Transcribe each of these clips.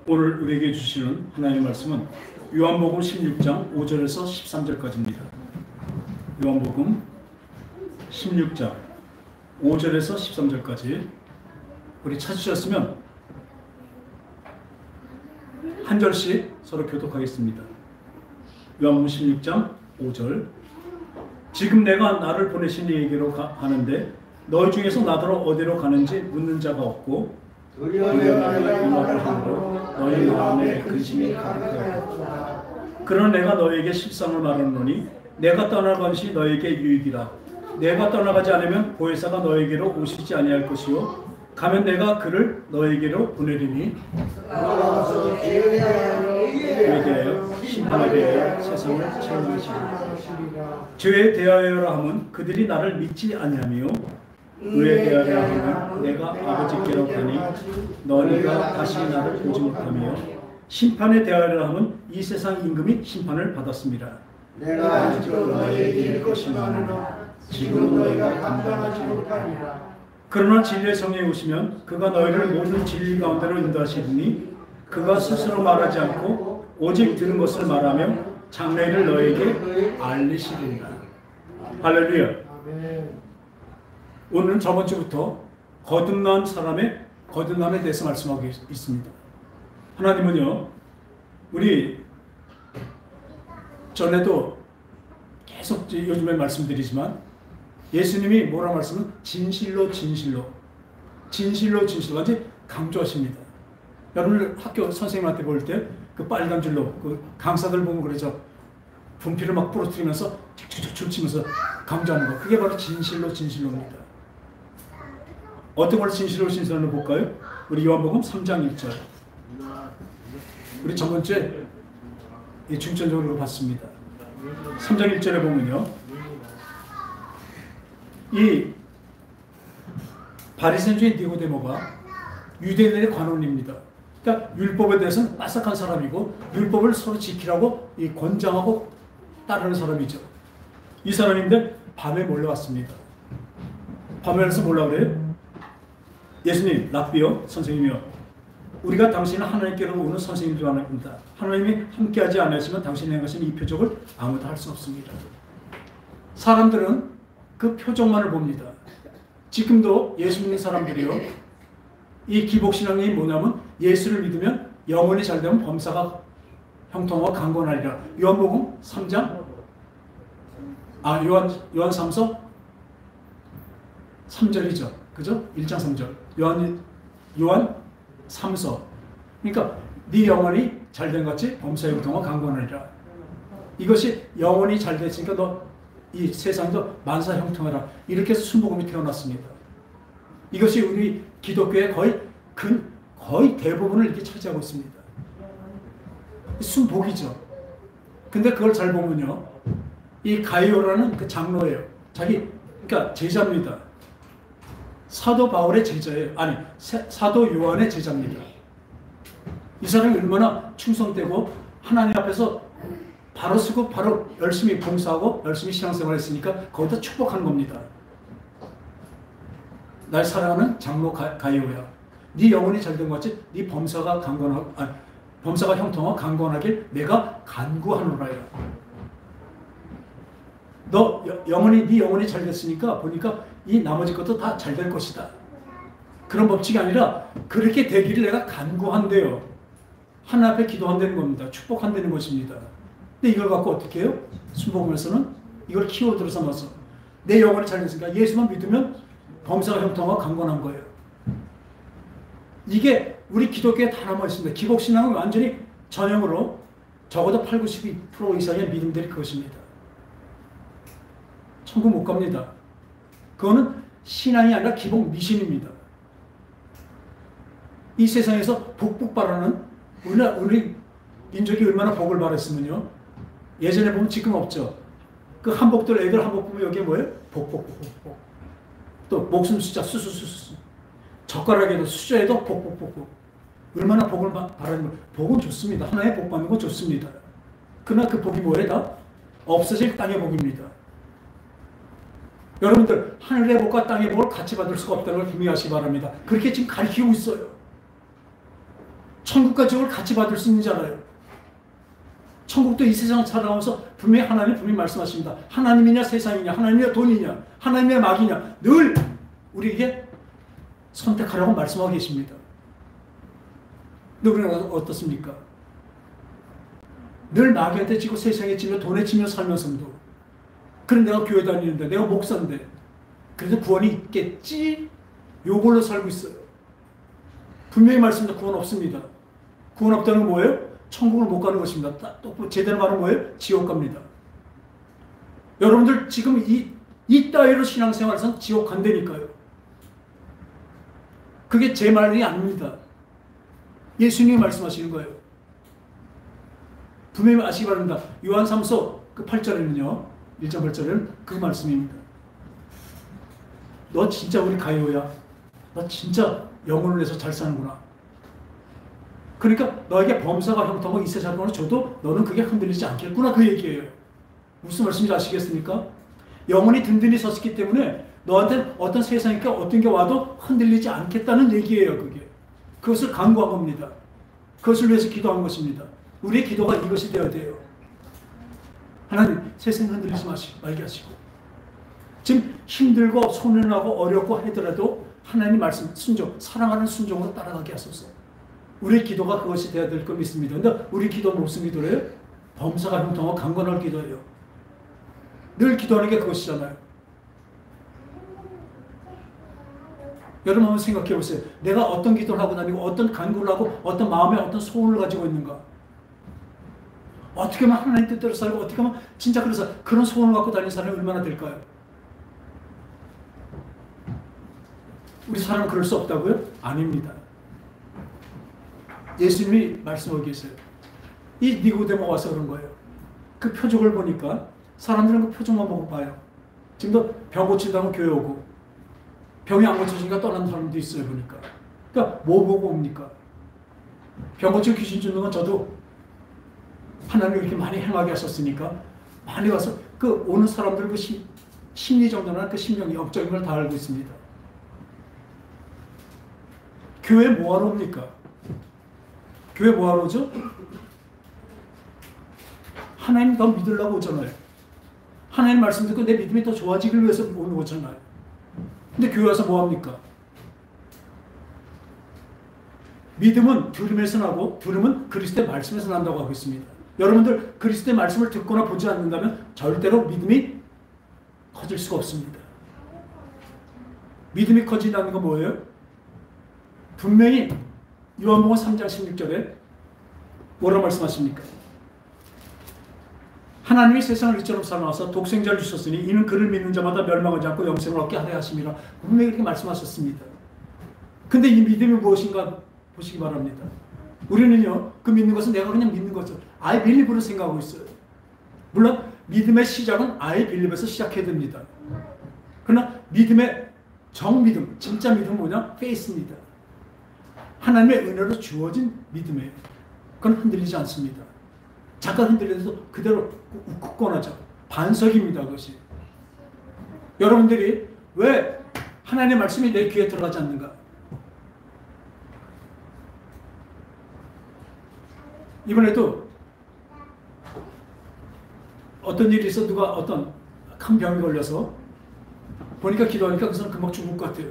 오늘 우리에게 주시는 하나님의 말씀은 요한복음 16장 5절에서 13절까지입니다. 요한복음 16장 5절에서 13절까지 우리 찾으셨으면 한 절씩 서로 교독하겠습니다. 요한복음 16장 5절. 지금 내가 나를 보내신 이에게로 가는데 너희 중에서 나더러 어디로 가는지 묻는 자가 없고 우리가 나의 이 말을 함으로 너희 마음에 근심이 가득하였다. 그러나 내가 너에게 실상을 말하노니 내가 떠날 것이 너에게 유익이라. 내가 떠나가지 않으면 보혜사가 너에게로 오시지 아니할 것이요 가면 내가 그를 너에게로 보내리니 그에 대하여 심판에 대하여 세상을 책임지리라. 죄에 대하여라 함은 그들이 나를 믿지 아니하며 의에 대하여 하면 내가 아버지께로 가니 너희가 다시 나를 보지 못하며 심판에 대하여 하면 이 세상 임금이 심판을 받았습니다. 내가 아직도 너희에게 이를 것이 많으나 지금 너희가 감당하지 못하리라. 그러나 진리의 성령이 오시면 그가 너희를 모든 진리 가운데로 인도하시리니 그가 스스로 말하지 않고 오직 들은 것을 말하며 장래를 너희에게 알리시리라. 할렐루야. 오늘은 저번 주부터 거듭난 사람의 거듭남에 대해서 말씀하고 있습니다. 하나님은요, 우리 전에도 계속 요즘에 말씀드리지만 예수님이 뭐라 말씀은 진실로 완전히 강조하십니다. 여러분 학교 선생님한테 볼 때 그 빨간 줄로 그 강사들 보면 그러죠. 분필을 막 부러뜨리면서 툭툭툭 치면서 강조하는 거. 그게 바로 진실로입니다. 어떤 걸 진실로 볼까요? 우리 요한복음 3장 1절. 우리 저번 주에 중점적으로 봤습니다. 3장 1절에 보면요. 이 바리새인주의 니고데모가 유대인들의 관원입니다. 그러니까 율법에 대해서는 빠삭한 사람이고 율법을 서로 지키라고 권장하고 따르는 사람이죠. 이 사람인데 밤에 몰려왔습니다. 밤에 와서 뭐라고 그래요? 예수님, 랍비요, 선생님이요. 우리가 당신은 하나님께로 오는 선생님 줄 아닙니다. 하나님이 함께하지 않으시면 당신이 행하시는 이 표적을 아무도 할 수 없습니다. 사람들은 그 표적만을 봅니다. 지금도 예수 믿는 사람들이요. 이 기복신앙이 뭐냐면 예수를 믿으면 영혼이 잘되면 범사가 형통하고 강건하리라. 요한복음 3장 요한 3서 3절이죠. 그죠? 1장 3절. 요한 3서. 그러니까 네 영혼이 잘된 것이 범사 형통하고 강건하리라. 이것이 영혼이 잘 됐으니까 너 이 세상도 만사 형통하라. 이렇게 해서 순복음이 태어났습니다. 이것이 우리 기독교의 거의 대부분을 이렇게 차지하고 있습니다. 순복이죠. 근데 그걸 잘 보면요. 이 가이오라는 그 장로예요. 그러니까 제자입니다. 사도 바울의 제자예요. 아니, 사도 요한의 제자입니다. 이 사람이 얼마나 충성되고 하나님 앞에서 바로 쓰고 바로 열심히 봉사하고 열심히 신앙생활을 했으니까 거기다 축복하는 겁니다. 날 사랑하는 장로 가이오야. 네 영혼이 잘된 것 같이 네 범사가 형통하고 강건하길 내가 간구하노라요. 네 영혼이 잘 됐으니까 보니까 이 나머지 것도 다 잘 될 것이다. 그런 법칙이 아니라 그렇게 되기를 내가 간구한대요. 하나님 앞에 기도한다는 겁니다. 축복한다는 것입니다. 근데 이걸 갖고 어떻게 해요? 순복음에서는 이걸 키워드로 삼아서 내 영혼이 잘 됐으니까 예수만 믿으면 범사가 형통하고 강건한 거예요. 이게 우리 기독교에 다 남아 있습니다. 기복신앙은 완전히 전형으로 적어도 80-90% 이상의 믿음들이 그것입니다. 천국 못 갑니다. 그거는 신앙이 아니라 기복 미신입니다. 이 세상에서 복복 바라는 우리 민족이 얼마나 복을 바랬으면요. 예전에 보면 지금 없죠. 그 한복들 애들 한복 보면 여기에 뭐예요? 복복. 또 목숨 숫자 수수수수. 젓가락에도 수저에도 복복. 얼마나 복을 바라는 거예요. 복은 좋습니다. 하나의 복 받는 건 좋습니다. 그러나 그 복이 뭐예요? 다 없어질 땅의 복입니다. 여러분들 하늘의 복과 땅의 복을 같이 받을 수가 없다는 걸 분명히 하시기 바랍니다. 그렇게 지금 가르치고 있어요. 천국과 지옥을 같이 받을 수 있는 자라요. 천국도 이 세상을 살아가면서 분명히 하나님 분명히 말씀하십니다. 하나님이냐 세상이냐, 하나님이냐 돈이냐, 하나님이냐 마귀냐, 늘 우리에게 선택하라고 말씀하고 계십니다. 근데 우리는 어떻습니까? 늘 마귀한테 지고 세상에 지며 돈에 지며 살면서도, 그럼 내가 교회 다니는데, 내가 목사인데 그래도 구원이 있겠지? 요걸로 살고 있어요. 분명히 말씀드립니다. 구원 없습니다. 구원 없다는 건 뭐예요? 천국을 못 가는 것입니다. 또 제대로 말하면 뭐예요? 지옥 갑니다. 여러분들 지금 이 따위로 신앙생활에서는 지옥 간다니까요. 그게 제 말이 아닙니다. 예수님이 말씀하시는 거예요. 분명히 아시기 바랍니다. 요한 3서 그 8절에는요, 1장 8절에는 그 말씀입니다. 너 진짜 우리 가요야. 너 진짜 영혼을 내서 잘 사는구나. 그러니까 너에게 범사가 형통하고 이 세상으로 줘도 너는 그게 흔들리지 않겠구나, 그 얘기예요. 무슨 말씀인지 아시겠습니까? 영혼이 든든히 섰기 때문에 너한테 어떤 세상이니까 어떤 게 와도 흔들리지 않겠다는 얘기예요. 그것을 강구한 겁니다. 그것을 위해서 기도한 것입니다. 우리의 기도가 이것이 되어야 돼요. 하나님, 세상 흔들리지 말게 하시고, 지금 힘들고 손해나고 어렵고 하더라도 하나님 말씀 순종, 사랑하는 순종으로 따라가게 하소서. 우리의 기도가 그것이 되어야 될 걸 믿습니다. 근데 우리 기도는 무슨 기도예요? 범사가 형통하고 강건할 기도예요. 늘 기도하는 게 그것이잖아요. 여러분 한번 생각해 보세요. 내가 어떤 기도를 하고 다니고 어떤 간구를 하고 어떤 마음에 어떤 소원을 가지고 있는가. 어떻게 하면 하나님 뜻대로 살고 어떻게 하면 진짜 그래서 그런 소원을 갖고 다니는 사람이 얼마나 될까요? 우리 사람은 그럴 수 없다고요? 아닙니다. 예수님이 말씀하고 계세요. 이 니고데모 와서 그런 거예요. 그 표적을 보니까 사람들은 그 표적만 보고 봐요. 지금도 병 고친다고 교회 오고 병이 안 고쳐지니까 떠나는 사람도 있어요. 보니까. 그러니까 뭐 보고 옵니까? 병 고치고 귀신 쫓는 건 저도 하나님이 이렇게 많이 행하게 하셨으니까 많이 와서 그 오는 사람들 그 심리 정도나 그 심령 영적인 걸 다 알고 있습니다. 교회 뭐하러 옵니까? 교회 뭐하러 오죠? 하나님 더 믿으려고 오잖아요. 하나님 말씀 듣고 내 믿음이 더 좋아지길 위해서 오는 거잖아요. 근데 교회 와서 뭐합니까? 믿음은 들음에서 나고 들음은 그리스도의 말씀에서 난다고 하고 있습니다. 여러분들 그리스도의 말씀을 듣거나 보지 않는다면 절대로 믿음이 커질 수가 없습니다. 믿음이 커진다는 건 뭐예요? 분명히 요한복음 3장 16절에 뭐라고 말씀하십니까? 하나님이 세상을 이처럼 사랑하사 독생자를 주셨으니 이는 그를 믿는 자마다 멸망하지 않고 영생을 얻게 하려 하심이라 분명히 이렇게 말씀하셨습니다. 근데 이 믿음이 무엇인가 보시기 바랍니다. 우리는요, 그 믿는 것은 내가 그냥 믿는 거죠. I believe로 생각하고 있어요. 물론 믿음의 시작은 I believe에서 시작해야 됩니다. 그러나 믿음의 정믿음, 진짜 믿음은 뭐냐? faith입니다. 하나님의 은혜로 주어진 믿음이에요. 그건 흔들리지 않습니다. 잠깐 흔들려도 그대로 굳건하죠. 반석입니다. 그것이. 여러분들이 왜 하나님의 말씀이 내 귀에 들어가지 않는가? 이번에도 어떤 일이 있어 누가 어떤 큰 병이 걸려서 보니까 기도하니까 그 사람 금방 죽을 것 같아요.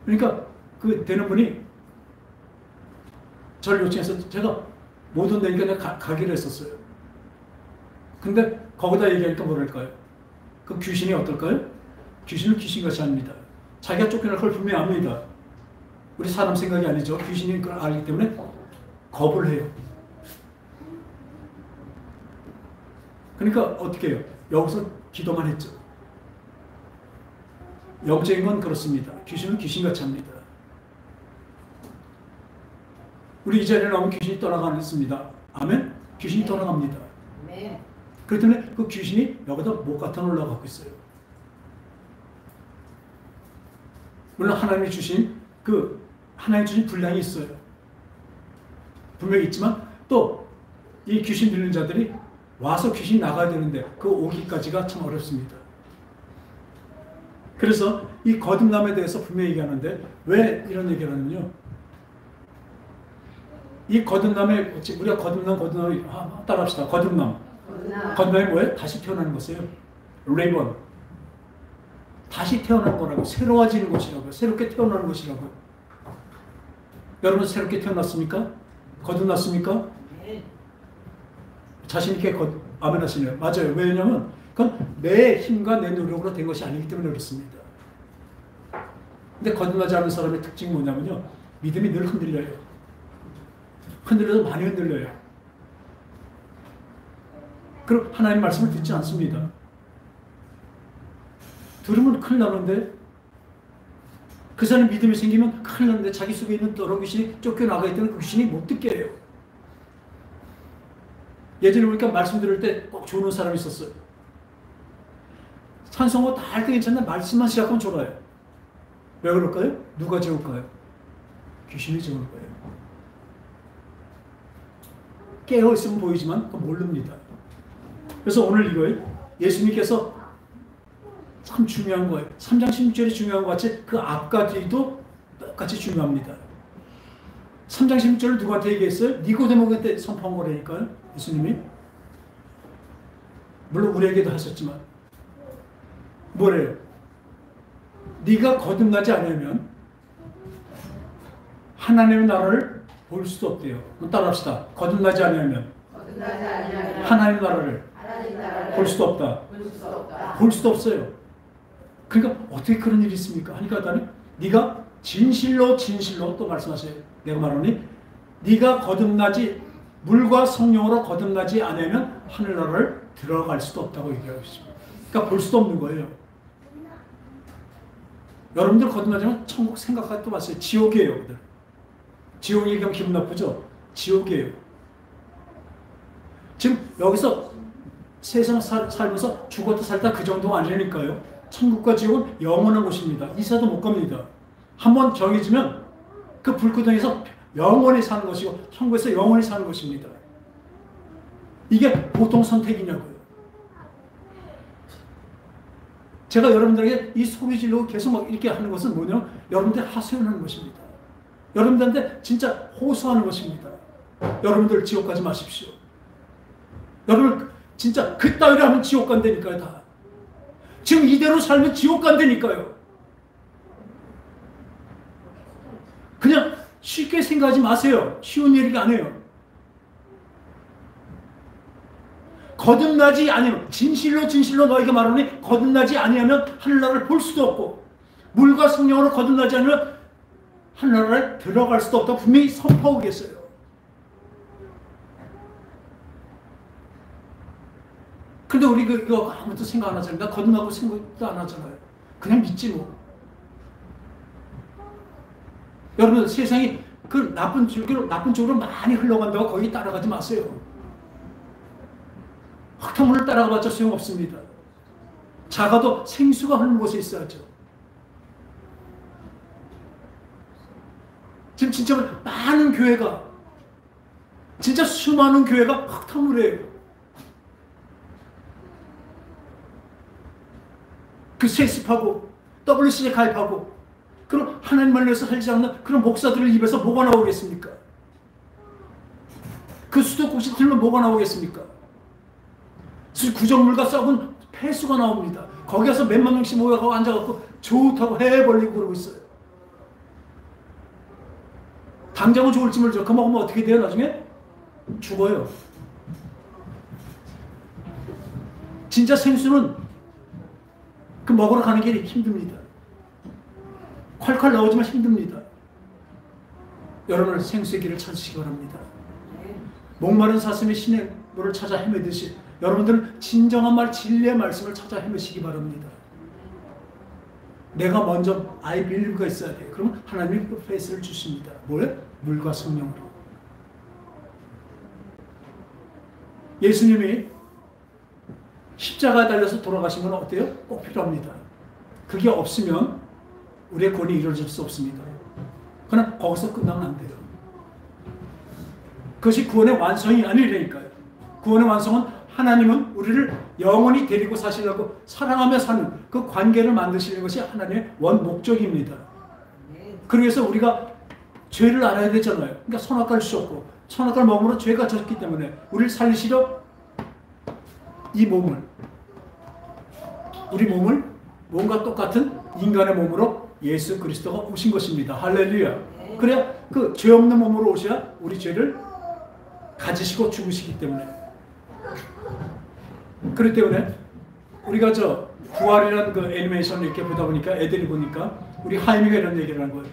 그러니까 그 되는 분이 저를 요청해서 제가 못 온다니까 내가 가기로 했었어요. 근데 거기다 얘기하니까 뭐랄까요? 그 귀신이 어떨까요? 귀신은 귀신같이 합니다. 자기가 쫓겨날 걸 분명히 압니다. 우리 사람 생각이 아니죠. 귀신이 그걸 알기 때문에 겁을 해요. 그러니까 어떻게 해요? 여기서 기도만 했죠. 영적인 건 그렇습니다. 귀신은 귀신같이 합니다. 우리 이 자리에 나오면 귀신이 떠나가겠습니다. 아멘? 귀신이 떠나갑니다. 네. 그렇기 때문에 그 귀신이 여기다 못 갖다 올라가고 있어요. 물론 하나님이 주신 분량이 있어요. 분명히 있지만 또 이 귀신 들리는 자들이 와서 귀신이 나가야 되는데 그 오기까지가 참 어렵습니다. 그래서 이 거듭남에 대해서 분명히 얘기하는데 왜 이런 얘기를 하냐면요. 이 거듭남에 우리가 거듭남 따라합시다. 거듭남이 뭐예요? 다시 태어나는 것이에요. 레이번. 다시 태어나는 거라고. 새로워지는 것이라고. 새롭게 태어나는 것이라고. 여러분 새롭게 태어났습니까? 거듭났습니까? 자신 있게 아멘 하시네요. 맞아요. 왜냐하면 그건 내 힘과 내 노력으로 된 것이 아니기 때문에 그렇습니다. 근데 거듭나지 않은 사람의 특징이 뭐냐면요. 믿음이 늘 흔들려요. 흔들려서 많이 흔들려요. 그리고 하나님 말씀을 듣지 않습니다. 들으면 큰일 나는데 그 사람이 믿음이 생기면 큰일 나는데 자기 속에 있는 더러운 귀신이 쫓겨나가 있다는 그 귀신이 못 듣게 해요. 예전에 보니까 말씀 들을 때 꼭 조는 사람이 있었어요. 찬송호 다 할 때 괜찮은데 말씀만 시작하면 졸아요. 왜 그럴까요? 누가 재울까요? 귀신이 재울 거예요. 깨어있으면 보이지만 모릅니다. 그래서 오늘 이거예요. 예수님께서 참 중요한 거예요. 3장 16절이 중요한 것 같이 그 앞과 뒤도 똑같이 중요합니다. 3장 16절을 누구한테 얘기했어요? 니고데모한테 선포한 거라니까요. 예수님이. 물론 우리에게도 하셨지만 뭐래요? 네가 거듭나지 않으면 하나님의 나라를 볼 수도 없대요. 따라합시다. 거듭나지 않으면 하나님의 나라를 볼 수도 없다. 볼 수도 없어요. 그러니까 어떻게 그런 일이 있습니까? 하니까 네가 진실로 또 말씀하세요. 내가 말하니 네가 거듭나지 물과 성령으로 거듭나지 않으면 하늘나라를 들어갈 수도 없다고 얘기하고 있습니다. 그러니까 볼 수도 없는 거예요. 여러분들 거듭나지만 천국 생각하지 또 마세요. 지옥이에요. 지옥 얘기하면 기분 나쁘죠? 지옥이에요. 지금 여기서 세상 살면서 죽었다 살다 그 정도가 아니니까요. 천국과 지옥은 영원한 곳입니다. 이사도 못 갑니다. 한번 정해지면 그 불구덩이에서 영원히 사는 것이고 천국에서 영원히 사는 것입니다. 이게 보통 선택이냐고요. 제가 여러분들에게 이 소리 지르고 계속 막 이렇게 하는 것은 뭐냐? 여러분들 하소연하는 것입니다. 여러분들한테 진짜 호소하는 것입니다. 여러분들 지옥 가지 마십시오. 여러분 진짜 그따위로 하면 지옥 간다니까요. 다. 지금 이대로 살면 지옥 간다니까요. 그냥 쉽게 생각하지 마세요. 쉬운 일이 아니에요. 거듭나지 아니면 진실로 너희가 말하니 거듭나지 아니하면 하늘나라를 볼 수도 없고 물과 성령으로 거듭나지 않으면 하늘나라에 들어갈 수도 없다고 분명히 선포하고 계세요. 근데 우리 이거 아무것도 생각 안 하잖아요. 나 거듭나고 생각도 안 하잖아요. 그냥 믿지 뭐. 여러분 세상이 그 나쁜 쪽으로 많이 흘러간다고 거기 따라가지 마세요. 흙탕물을 따라가봤자 소용없습니다. 작아도 생수가 흐르는 곳에 있어야죠. 지금 진짜 많은 교회가 진짜 수많은 교회가 흙탕물이에요. 그 세습하고 WC에 가입하고 그럼 하나님을 위해서 살지 않는 그런 목사들을 입에서 뭐가 나오겠습니까? 그 수도꼭지 들면 뭐가 나오겠습니까? 구정물과 썩은 폐수가 나옵니다. 거기 가서 몇만 명씩 모여가고 앉아갖고 좋다고 해 벌리고 그러고 있어요. 당장은 좋을지 모르죠. 그 먹으면 어떻게 돼요? 나중에? 죽어요. 진짜 생수는 그 먹으러 가는 게 힘듭니다. 콸콸 나오지만 힘듭니다. 여러분 생수의 길을 찾으시기 바랍니다. 목마른 사슴이 신의 물을 찾아 헤매듯이 여러분들은 진정한 말 진리의 말씀을 찾아 헤매시기 바랍니다. 내가 먼저 I believe가 있어야 돼요. 그러면 하나님이 그 페이스를 주십니다. 뭐예요? 물과 성령으로. 예수님이 십자가에 달려서 돌아가신 건 어때요? 꼭 필요합니다. 그게 없으면 우리의 구원이 이루어질 수 없습니다. 그러나 거기서 끝나면 안 돼요. 그것이 구원의 완성이 아니라니까요. 구원의 완성은 하나님은 우리를 영원히 데리고 사시려고 사랑하며 사는 그 관계를 만드시는 것이 하나님의 원 목적입니다. 그래서 우리가 죄를 알아야 되잖아요. 그러니까 선악과를 주셨고 선악과를 먹음으로 죄가 졌기 때문에 우리를 살리시려 우리 몸을 몸과 똑같은 인간의 몸으로 예수 그리스도가 오신 것입니다. 할렐루야. 그래야 그 죄 없는 몸으로 오셔야 우리 죄를 가지시고 죽으시기 때문에. 그렇기 때문에 우리가 부활이라는 그 애니메이션을 이렇게 보다 보니까 애들이 보니까 우리 하임이가 이런 얘기를 한 거예요.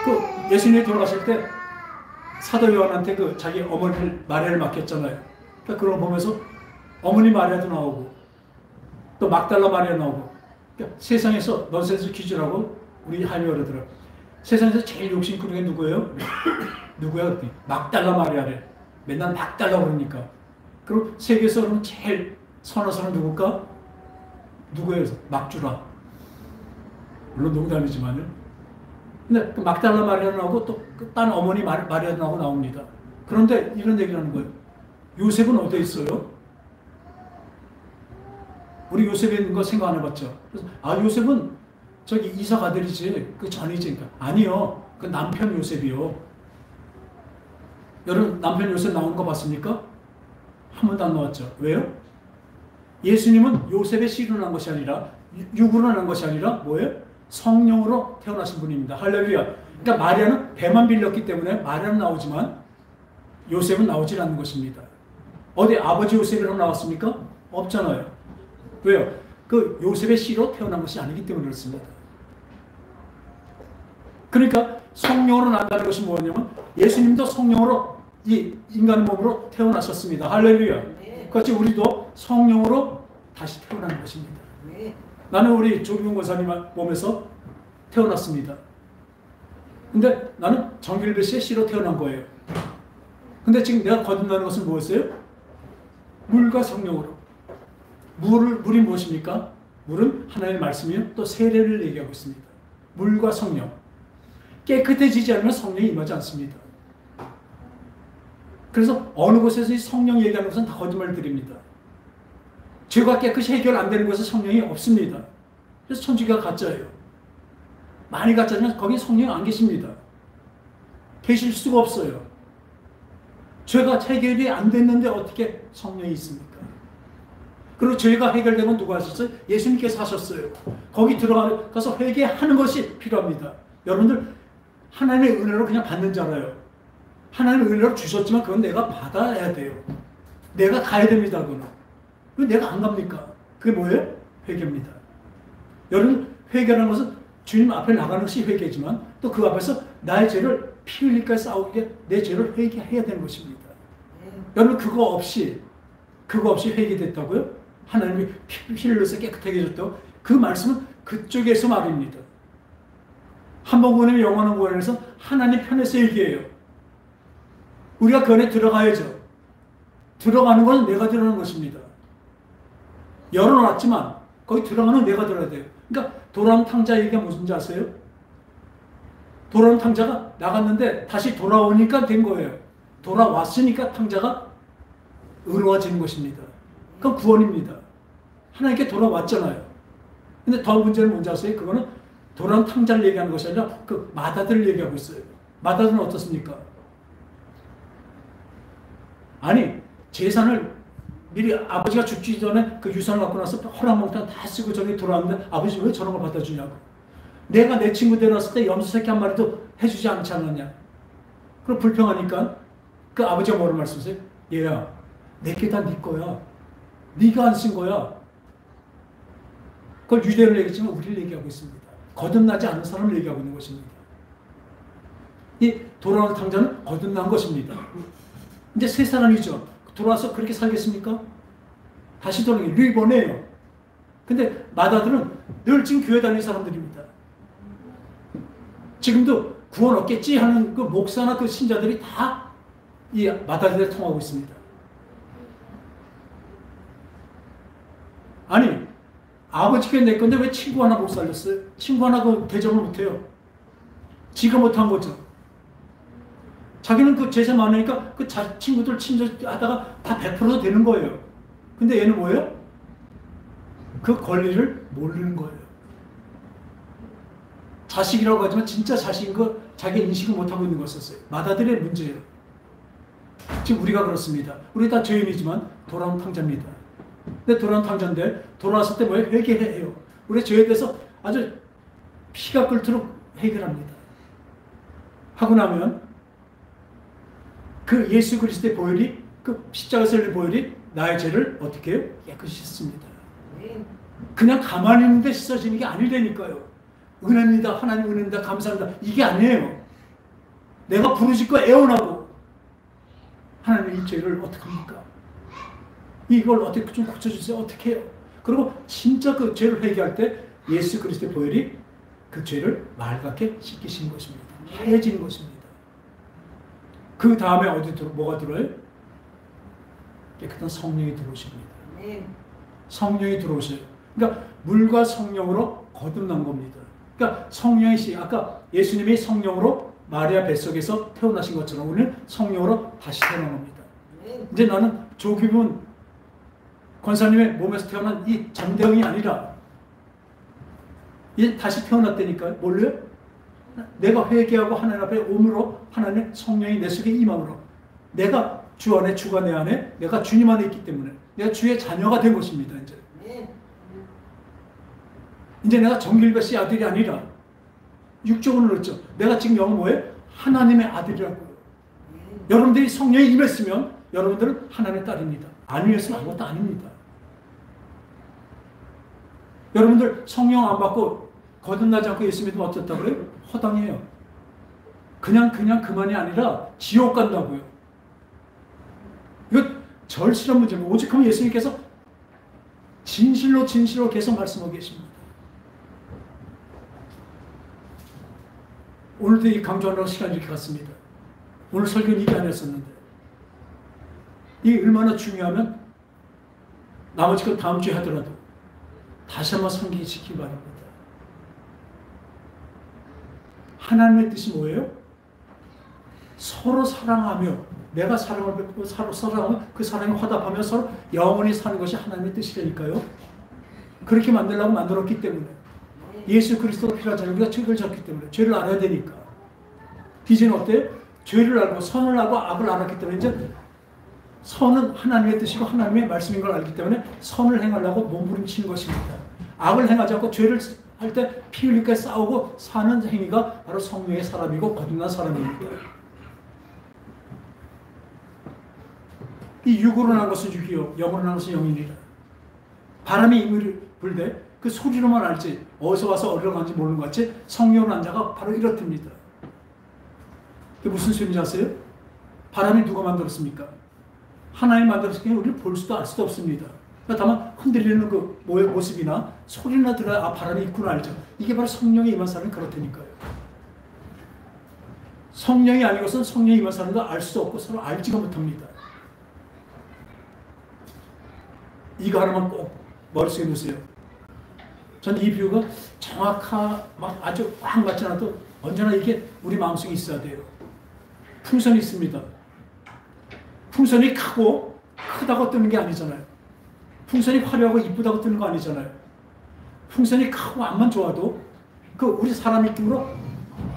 그 예수님이 돌아가실 때 사도 요한한테 그 자기 어머니 마리아를 맡겼잖아요. 그러니까 그런 거 보면서 어머니 마리아도 나오고 또 막달라 마리아 나오고, 그러니까 세상에서 넌센스 퀴즈라고 우리 하임이 그러더라고요. 세상에서 제일 욕심꾸는 게 누구예요? 누구야? 그랬더니 막달라 마리아래. 맨날 막달라 그러니까. 그리고 세계에서 그러면 제일 선한 사람 누굴까? 누구예요? 막주라. 물론 농담이지만요. 근데 그 막달라 마리아 나오고 또 딴 어머니 마리아 나옵니다. 그런데 이런 얘기를 하는 거예요. 요셉은 어디에 있어요? 우리 요셉에 있는 거 생각 안 해봤죠? 그래서 요셉은 저기 이삭 아들이지, 그 전이지. 그러니까 아니요, 그 남편 요셉이요. 여러분 남편 요셉 나오는 거 봤습니까? 한 번도 안 나왔죠. 왜요? 예수님은 요셉의 씨로 난 것이 아니라, 육으로 난 것이 아니라 뭐예요? 성령으로 태어나신 분입니다. 할렐루야. 그러니까 마리아는 배만 빌렸기 때문에 마리아는 나오지만 요셉은 나오질 않는 것입니다. 어디 아버지 요셉이라고 나왔습니까? 없잖아요. 왜요? 그 요셉의 씨로 태어난 것이 아니기 때문에 그렇습니다. 그러니까 성령으로 난다는 것이 뭐냐면 예수님도 성령으로 이 인간의 몸으로 태어나셨습니다. 할렐루야. 그렇지, 우리도 성령으로 다시 태어나는 것입니다. 나는 우리 조기훈 권사님 몸에서 태어났습니다. 근데 나는 정길배 씨의 씨로 태어난 거예요. 근데 지금 내가 거듭나는 것은 무엇이에요? 물과 성령으로. 물이 무엇입니까? 물은 하나님의 말씀이요. 또 세례를 얘기하고 있습니다. 물과 성령. 깨끗해지지 않으면 성령이 임하지 않습니다. 그래서 어느 곳에서 이 성령 얘기하는 것은 다 거짓말들입니다. 죄가 깨끗이 해결 안 되는 곳에 성령이 없습니다. 그래서 천주교가 가짜예요. 많이 가짜면 거기 성령이 안 계십니다. 계실 수가 없어요. 죄가 해결이 안 됐는데 어떻게 성령이 있습니까? 그리고 죄가 해결되면 누가 하셨어요? 예수님께서 하셨어요. 거기 들어가서 회개하는 것이 필요합니다. 여러분들 하나님의 은혜로 그냥 받는 자라요. 하나님의 은혜로 주셨지만 그건 내가 받아야 돼요. 내가 가야 됩니다. 그거는. 왜 내가 안 갑니까? 그게 뭐예요? 회개입니다. 여러분 회개라는 것은 주님 앞에 나가는 것이 회개지만 또 그 앞에서 나의 죄를 피 흘릴까지 싸우게 내 죄를 회개해야 되는 것입니다. 여러분 그거 없이 회개됐다고요? 하나님이 피 흘려서 깨끗하게 해줬다고? 그 말씀은 그쪽에서 말입니다. 한복원의 영원한 구원에서 하나님 편에서 얘기해요. 우리가 그 안에 들어가야죠. 들어가는 건 내가 들어가는 것입니다. 열어놨지만 거기 들어가는 내가 들어야 돼요. 그러니까 돌아온 탕자 얘기가 무슨지 아세요? 돌아온 탕자가 나갔는데 다시 돌아오니까 된 거예요. 돌아왔으니까 탕자가 의로워지는 것입니다. 그건 구원입니다. 하나님께 돌아왔잖아요. 근데 더 문제는 뭔지 아세요? 그거는 돌아온 탕자를 얘기하는 것이 아니라 그 마다들을 얘기하고 있어요. 마다들은 어떻습니까? 아니 재산을 미리 아버지가 죽기 전에 그 유산을 갖고 나서 허락몽땅 다 쓰고 저기 돌아왔는데 아버지 왜 저런 걸 받아주냐고. 내가 내 친구 데려왔을 때 염소 새끼 한 마리도 해주지 않지 않았냐. 그럼 불평하니까 그 아버지가 뭐를 말씀하세요? 얘야 내게 다 네 거야. 네가 안 쓴 거야. 그걸 유대를 얘기했지만 우리를 얘기하고 있습니다. 거듭나지 않은 사람을 얘기하고 있는 것입니다. 이 돌아오는 탕자는 거듭난 것입니다. 이제 새 사람이죠. 돌아와서 그렇게 살겠습니까? 다시 돌아오기 리본해요. 근데 마다들은 늘 지금 교회 다니는 사람들입니다. 지금도 구원 얻겠지 하는 그 목사나 그 신자들이 다 이 마다들에 통하고 있습니다. 아니 아버지께 내 건데 왜 친구 하나 못 살렸어요? 친구 하나 그 대접을 못해요. 지가 못한 거죠. 자기는 그 제사 많으니까 그 친구들 친절하다가 다 100% 되는 거예요. 근데 얘는 뭐예요? 그 권리를 모르는 거예요. 자식이라고 하지만 진짜 자식인 거 자기 인식을 못하고 있는 것이었어요. 마다들의 문제예요. 지금 우리가 그렇습니다. 우리 다 죄인이지만 돌아온 탕자입니다. 근데 돌아온 탕자인데 돌아왔을 때 뭐예요? 회개해요. 우리 죄에 대해서 아주 피가 끓도록 해결합니다. 하고 나면 그 예수 그리스도의 보혈이, 그 십자가에서 흘린 보혈이 나의 죄를 어떻게 해요? 깨끗이 씻습니다. 그냥 가만히 있는데 씻어지는 게 아니라니까요. 은혜입니다. 하나님 은혜입니다. 감사합니다. 이게 아니에요. 내가 부르짖고 애원하고 하나님 이 죄를 어떡합니까? 이걸 어떻게 좀 고쳐주세요. 어떻게 해요? 그리고 진짜 그 죄를 회개할 때 예수 그리스도의 보혈이 그 죄를 맑게 씻기시는 것입니다. 해지는 것입니다. 그 다음에 뭐가 들어요? 깨끗한 성령이 들어오십니다. 성령이 들어오셔요. 그러니까 물과 성령으로 거듭난 겁니다. 그러니까 성령이 아까 예수님이 성령으로 마리아 뱃속에서 태어나신 것처럼 우리는 성령으로 다시 태어난 겁니다. 이제 나는 조기문 권사님의 몸에서 태어난 이 장대영이 아니라 이제 다시 태어났다니까요. 뭘로요? 내가 회개하고 하나님 앞에 오므로 하나님의 성령이 내 속에 임함으로 내가 주 안에, 주가 내 안에, 내가 주님 안에 있기 때문에 내가 주의 자녀가 된 것입니다. 이제 내가 정길배씨 아들이 아니라 육적으로 그렇죠. 내가 지금 영어 뭐예요? 하나님의 아들이라고요. 여러분들이 성령에 임했으면 여러분들은 하나님의 딸입니다. 아니었으면 아무것도 아닙니다. 여러분들 성령 안 받고 거듭나지 않고 예수 믿으면 어떻다고 그래요? 허당이에요. 그냥 그만이 아니라 지옥 간다고요. 이거 절실한 문제입니다. 오직하면 예수님께서 진실로 계속 말씀하고 계십니다. 오늘도 이 강조하려고 시간이 이렇게 갔습니다. 오늘 설교는 이게 아니었었는데 이게 얼마나 중요하면 나머지 건 다음 주에 하더라도 다시 한번 상기시키기 바랍니다. 하나님의 뜻이 뭐예요? 서로 사랑하며 내가 사랑을 베풀고 서로 사랑하며 그 사랑에 화답하며 서로 영원히 사는 것이 하나님의 뜻이라니까요. 그렇게 만들려고 만들었기 때문에 예수 그리스도가 필요하잖아요. 우리가 죄를 졌기 때문에 죄를 알아야 되니까. 이제는 어때요? 죄를 알고 선을 알고 악을 알았기 때문에 이제 선은 하나님의 뜻이고 하나님의 말씀인 걸 알기 때문에 선을 행하려고 몸부림치는 것입니다. 악을 행하지 않고 죄를 할 때 피 흘리게 싸우고 사는 행위가 바로 성령의 사람이고 거듭난 사람입니다. 이 육으로 난 것은 육이요 영으로 난 것은 영이니라. 바람이 임을 불되 그 소리로만 알지 어디서 와서 어디로 가는지 모르는 것 같이 성령으로 난 자가 바로 이렇답니다. 그게 무슨 소리인지 아세요? 바람이 누가 만들었습니까? 하나님 만들었으니 우리는 볼 수도 알 수도 없습니다. 다만 흔들리는 그 모습이나 소리나 들어야 바람이 있구나 알죠. 이게 바로 성령이 임한 사람은 그렇다니까요. 성령이 아니고선 성령이 임한 사람도 알 수 없고 서로 알지가 못합니다. 이거 하나만 꼭 머릿속에 놓으세요. 전 이 비유가 막 아주 꽉 맞지 않아도 언제나 이게 우리 마음속에 있어야 돼요. 풍선이 있습니다. 풍선이 크다고 뜨는 게 아니잖아요. 풍선이 화려하고 이쁘다고 뜨는 거 아니잖아요. 풍선이 크고 앞만 좋아도 그 우리 사람 느낌으로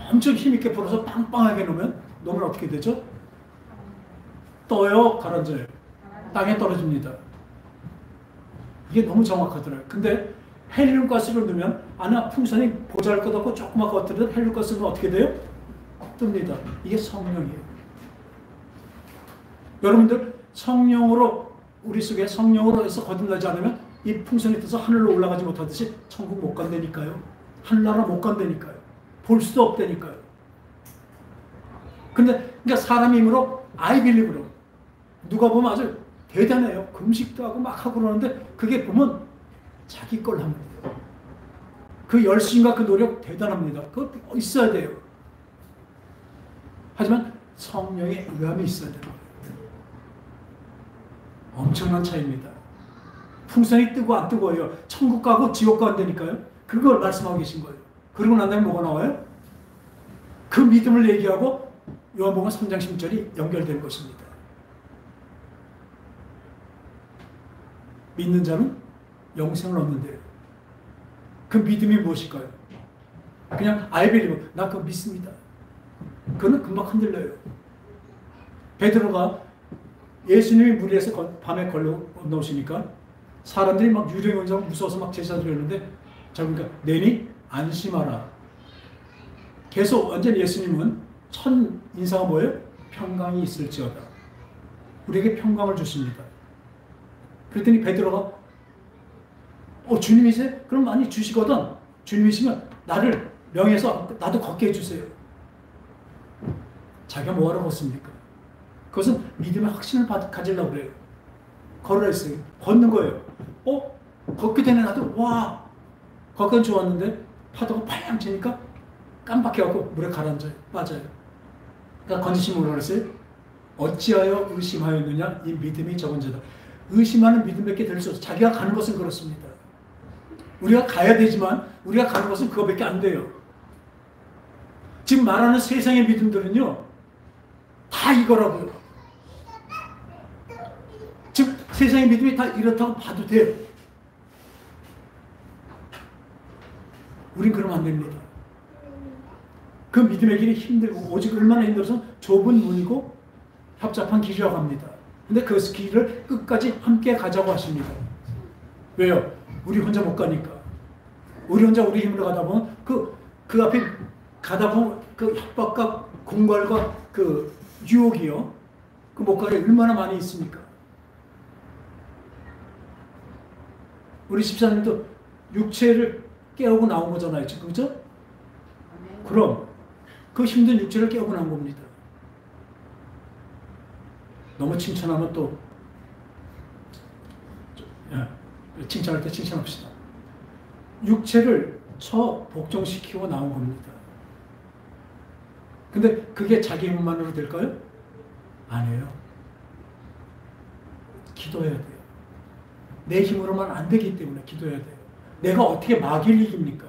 엄청 힘있게 불어서 빵빵하게 놓으면 어떻게 되죠? 떠요, 가라앉아요. 땅에 떨어집니다. 이게 너무 정확하더라고요. 근데 헬륨가스를 넣으면 풍선이 보잘것없고 조그맣게 어뜨려도 헬륨가스를 넣으면 어떻게 돼요? 뜹니다. 이게 성령이에요. 여러분들 성령으로 우리 속에 성령으로 해서 거듭나지 않으면 이 풍선이 떠서 하늘로 올라가지 못하듯이 천국 못 간다니까요. 하늘나라 못 간다니까요. 볼 수도 없다니까요. 근데 그러니까 사람 힘으로 I believe로 누가 보면 아주 대단해요. 금식도 하고 막 하고 그러는데 그게 보면 자기 걸 합니다. 그 열심과 그 노력 대단합니다. 그거 있어야 돼요. 하지만 성령의 의함이 있어야 돼요. 엄청난 차이입니다. 풍선이 뜨고 안 뜨고요. 천국 가고 지옥 간다니까요. 그걸 말씀하고 계신 거예요. 그러고 난 다음에 뭐가 나와요? 그 믿음을 얘기하고 요한복음 3장 10절이 연결될 것입니다. 믿는 자는 영생을 얻는데요. 그 믿음이 무엇일까요? 그냥 I believe, 나 그거 믿습니다. 그거는 금방 흔들려요. 베드로가 예수님이 무리에서 밤에 건너오시니까 사람들이 막 유령이 온다고 무서워서 막 제사 드렸는데 그러니까 내니 안심하라. 계속 완전히 예수님은 첫 인사가 뭐예요? 평강이 있을지어다. 우리에게 평강을 주십니다. 그랬더니 베드로가 주님이세요? 그럼 많이 주시거든. 주님이시면 나를 명예해서 나도 걷게 해주세요. 자기가 뭐하러 걷습니까? 그것은 믿음의 확신을 가지려고 그래요. 걸으라 했어요. 걷는 거예요. 걷게 되네. 나도 와 걷건 좋았는데 파도가 팡 치니까 깜빡해갖고 물에 가라앉아요. 빠져요. 그러니까 건지시면 뭐라 그랬어요? 어찌하여 의심하였느냐? 이 믿음이 적은 자다. 의심하는 믿음밖에 될 수 없어요. 자기가 가는 것은 그렇습니다. 우리가 가야 되지만 우리가 가는 것은 그거밖에 안 돼요. 지금 말하는 세상의 믿음들은요. 다 이거라고요. 지금 세상의 믿음이 다 이렇다고 봐도 돼요. 우린 그러면 안 됩니다. 그 믿음의 길이 힘들고 오직 얼마나 힘들어서 좁은 문이고 협잡한 길이라고 합니다. 근데 그 길을 끝까지 함께 가자고 하십니다. 왜요? 우리 혼자 못 가니까. 우리 혼자 우리 힘으로 가다 보면 그 앞에 가다 보면 그 협박과 공갈과 그 유혹이요. 그 못 가게 얼마나 많이 있습니까? 우리 집사님도 육체를 깨우고 나온 거잖아요. 지금 그죠? 그럼 그 힘든 육체를 깨우고 나온 겁니다. 너무 칭찬하면 또 칭찬할 때 칭찬합시다. 육체를 복종시키고 나온 겁니다. 근데 그게 자기 힘만으로 될까요? 아니에요. 기도해야 돼요. 내 힘으로만 안 되기 때문에 기도해야 돼요. 내가 어떻게 마귀를 이깁니까?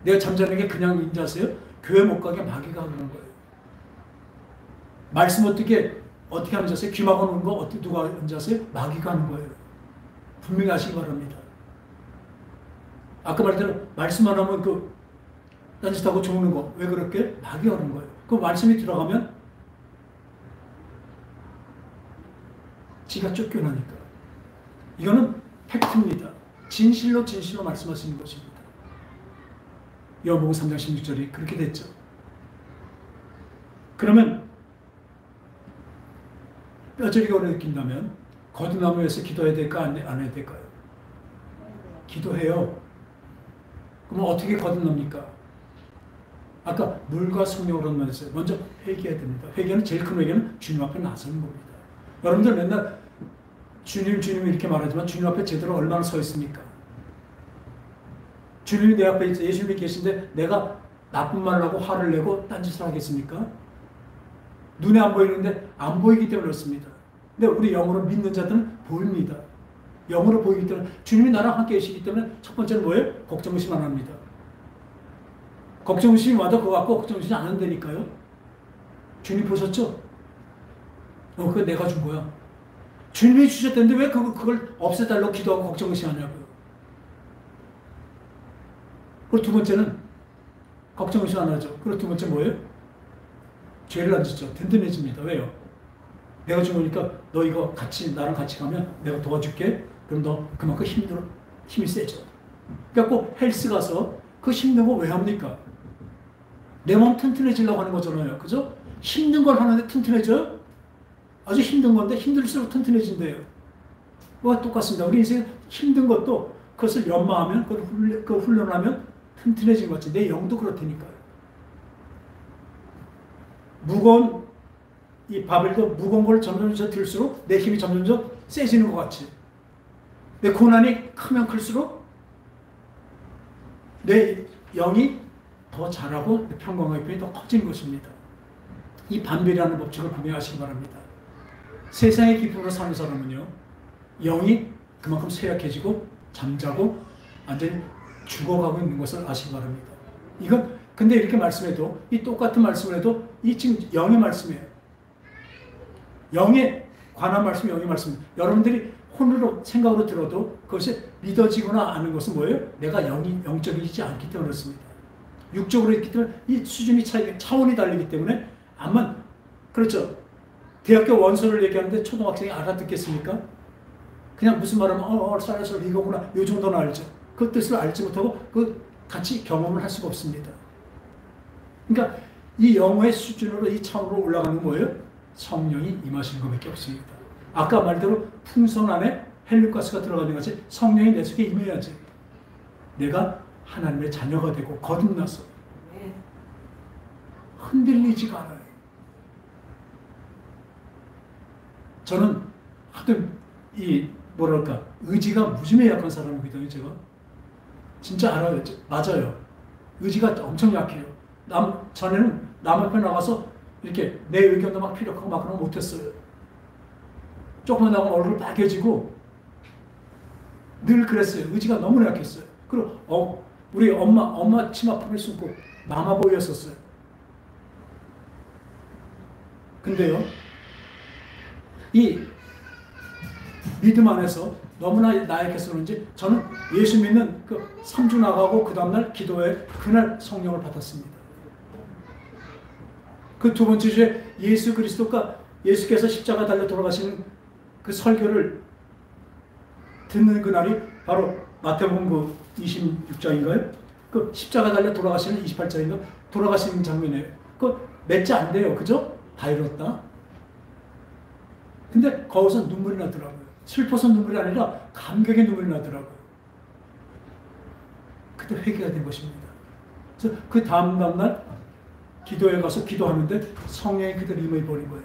내가 잠자는 게 그냥 인자세요? 교회 못 가게 마귀가 그러는 거예요. 말씀 어떻게 하는 자세요? 귀 막아놓은 거 어떻게 누가 하는 자세요? 마귀가 하는 거예요. 분명히 아시기 바랍니다. 아까 말했대로 말씀 안 하면 딴짓하고 죽는 거 왜 그렇게? 마귀가 하는 거예요. 그 말씀이 들어가면 지가 쫓겨나니까. 이거는 팩트입니다. 진실로 말씀하시는 것입니다. 요한복음 3장 16절이 그렇게 됐죠. 그러면 뼈저리가 오래 느낀다면 거듭남을 위해서 기도해야 될까 안 해야 될까요? 기도해요. 그럼 어떻게 거듭납니까? 아까 물과 성령으로 말했어요. 먼저 회개해야 됩니다. 회개는 제일 큰 회개는 주님 앞에 나서는 겁니다. 여러분들 맨날 주님 이렇게 말하지만 주님 앞에 제대로 얼마나 서 있습니까? 주님이 내 앞에 있어 예수님이 계신데 내가 나쁜 말을 하고 화를 내고 딴짓을 하겠습니까? 눈에 안 보이는데 안 보이기 때문에 그렇습니다. 근데 우리 영으로 믿는 자들은 보입니다. 영으로 보이기 때문에 주님이 나랑 함께 계시기 때문에 첫 번째는 뭐예요? 걱정의심 안 합니다. 걱정의심이 와도 그거 갖고 걱정의심 안 한다니까요. 주님 보셨죠? 그거 내가 준 거야. 주님이 주셨다는데 왜 그걸 없애달라고 기도하고 걱정의심 하냐고요. 그리고 두 번째는 걱정의심 안 하죠. 그리고 두 번째 뭐예요? 죄를 안 짓죠. 든든해집니다. 왜요? 내가 준 거니까 너 이거 나랑 같이 가면 내가 도와줄게. 그럼 너 그만큼 힘이 세죠. 그래갖고 헬스 가서 그 힘든 거 왜 합니까? 내 몸 튼튼해지려고 하는 거잖아요. 그죠? 힘든 걸 하는데 튼튼해져요? 아주 힘든 건데 힘들수록 튼튼해진대요. 그와 똑같습니다. 우리 인생 힘든 것도 그것을 연마하면, 그걸 훈련하면 튼튼해진 것 같지. 내 영도 그렇다니까요. 무거운 이 바벨도 무거운 걸 점점 들수록 내 힘이 점점 세지는 것 같이. 내 고난이 크면 클수록 내 영이 더 자라고 평강의 편이 더 커지는 것입니다. 이 반비례하는 법칙을 분명하시기 바랍니다. 세상의 기쁨으로 사는 사람은요, 영이 그만큼 쇠약해지고 잠자고 완전히 죽어가고 있는 것을 아시기 바랍니다. 이건 근데 이렇게 말씀해도 이 똑같은 말씀을 해도 이 지금 영의 말씀이에요. 영에 관한 말씀, 영의 말씀. 여러분들이 혼으로 생각으로 들어도 그것이 믿어지거나 아는 것은 뭐예요? 내가 영적이지 않기 때문에 그렇습니다. 육적으로 있기 때문에 이 수준이 차원이 다르기 때문에 암만 그렇죠. 대학교 원서를 얘기하는데 초등학생이 알아듣겠습니까? 그냥 무슨 말하면 쌀쌀 이거구나 이 정도는 알죠. 그 뜻을 알지 못하고 그 같이 경험을 할 수가 없습니다. 그러니까 이 영어의 수준으로 이 차원으로 올라가는 거예요. 성령이 임하시는 것밖에 없습니다. 아까 말대로 풍선 안에 헬륨가스가 들어가는 것이 성령이 내 속에 임해야지 내가 하나님의 자녀가 되고 거듭나서 흔들리지가 않아요. 저는 하여튼 이 뭐랄까 의지가 무지개 약한 사람이거든요. 제가 진짜 알아요. 맞아요. 의지가 엄청 약해요. 전에는 남 앞에 나가서 이렇게 내 의견도 막 피력하고 막 그런 거 못했어요. 조금만 나가면 얼굴 빨개지고 늘 그랬어요. 의지가 너무 약했어요. 그리고 우리 엄마 치마품을 숨고 마마보이였었어요. 근데요, 이 믿음 안에서 너무나 나약해서 그런지 저는 예수 믿는 그 3주 나가고 그 다음날 기도회 그날 성령을 받았습니다. 그 두 번째 주에 예수 그리스도가 예수께서 십자가 달려 돌아가시는 그 설교를 듣는 그날이 바로 마태복음 그 26장인가요? 그 십자가 달려 돌아가시는 28장인가? 돌아가시는 장면이에요. 그 몇 자 안 돼요. 그죠? 다 이뤘다. 근데 거기서 눈물이 나더라고요. 슬퍼서 눈물이 아니라 감격의 눈물이 나더라고요. 그때 회개가 된 것입니다. 그래서 그 다음날 기도에 가서 기도하는데 성령이 그대로 임해버린 거예요.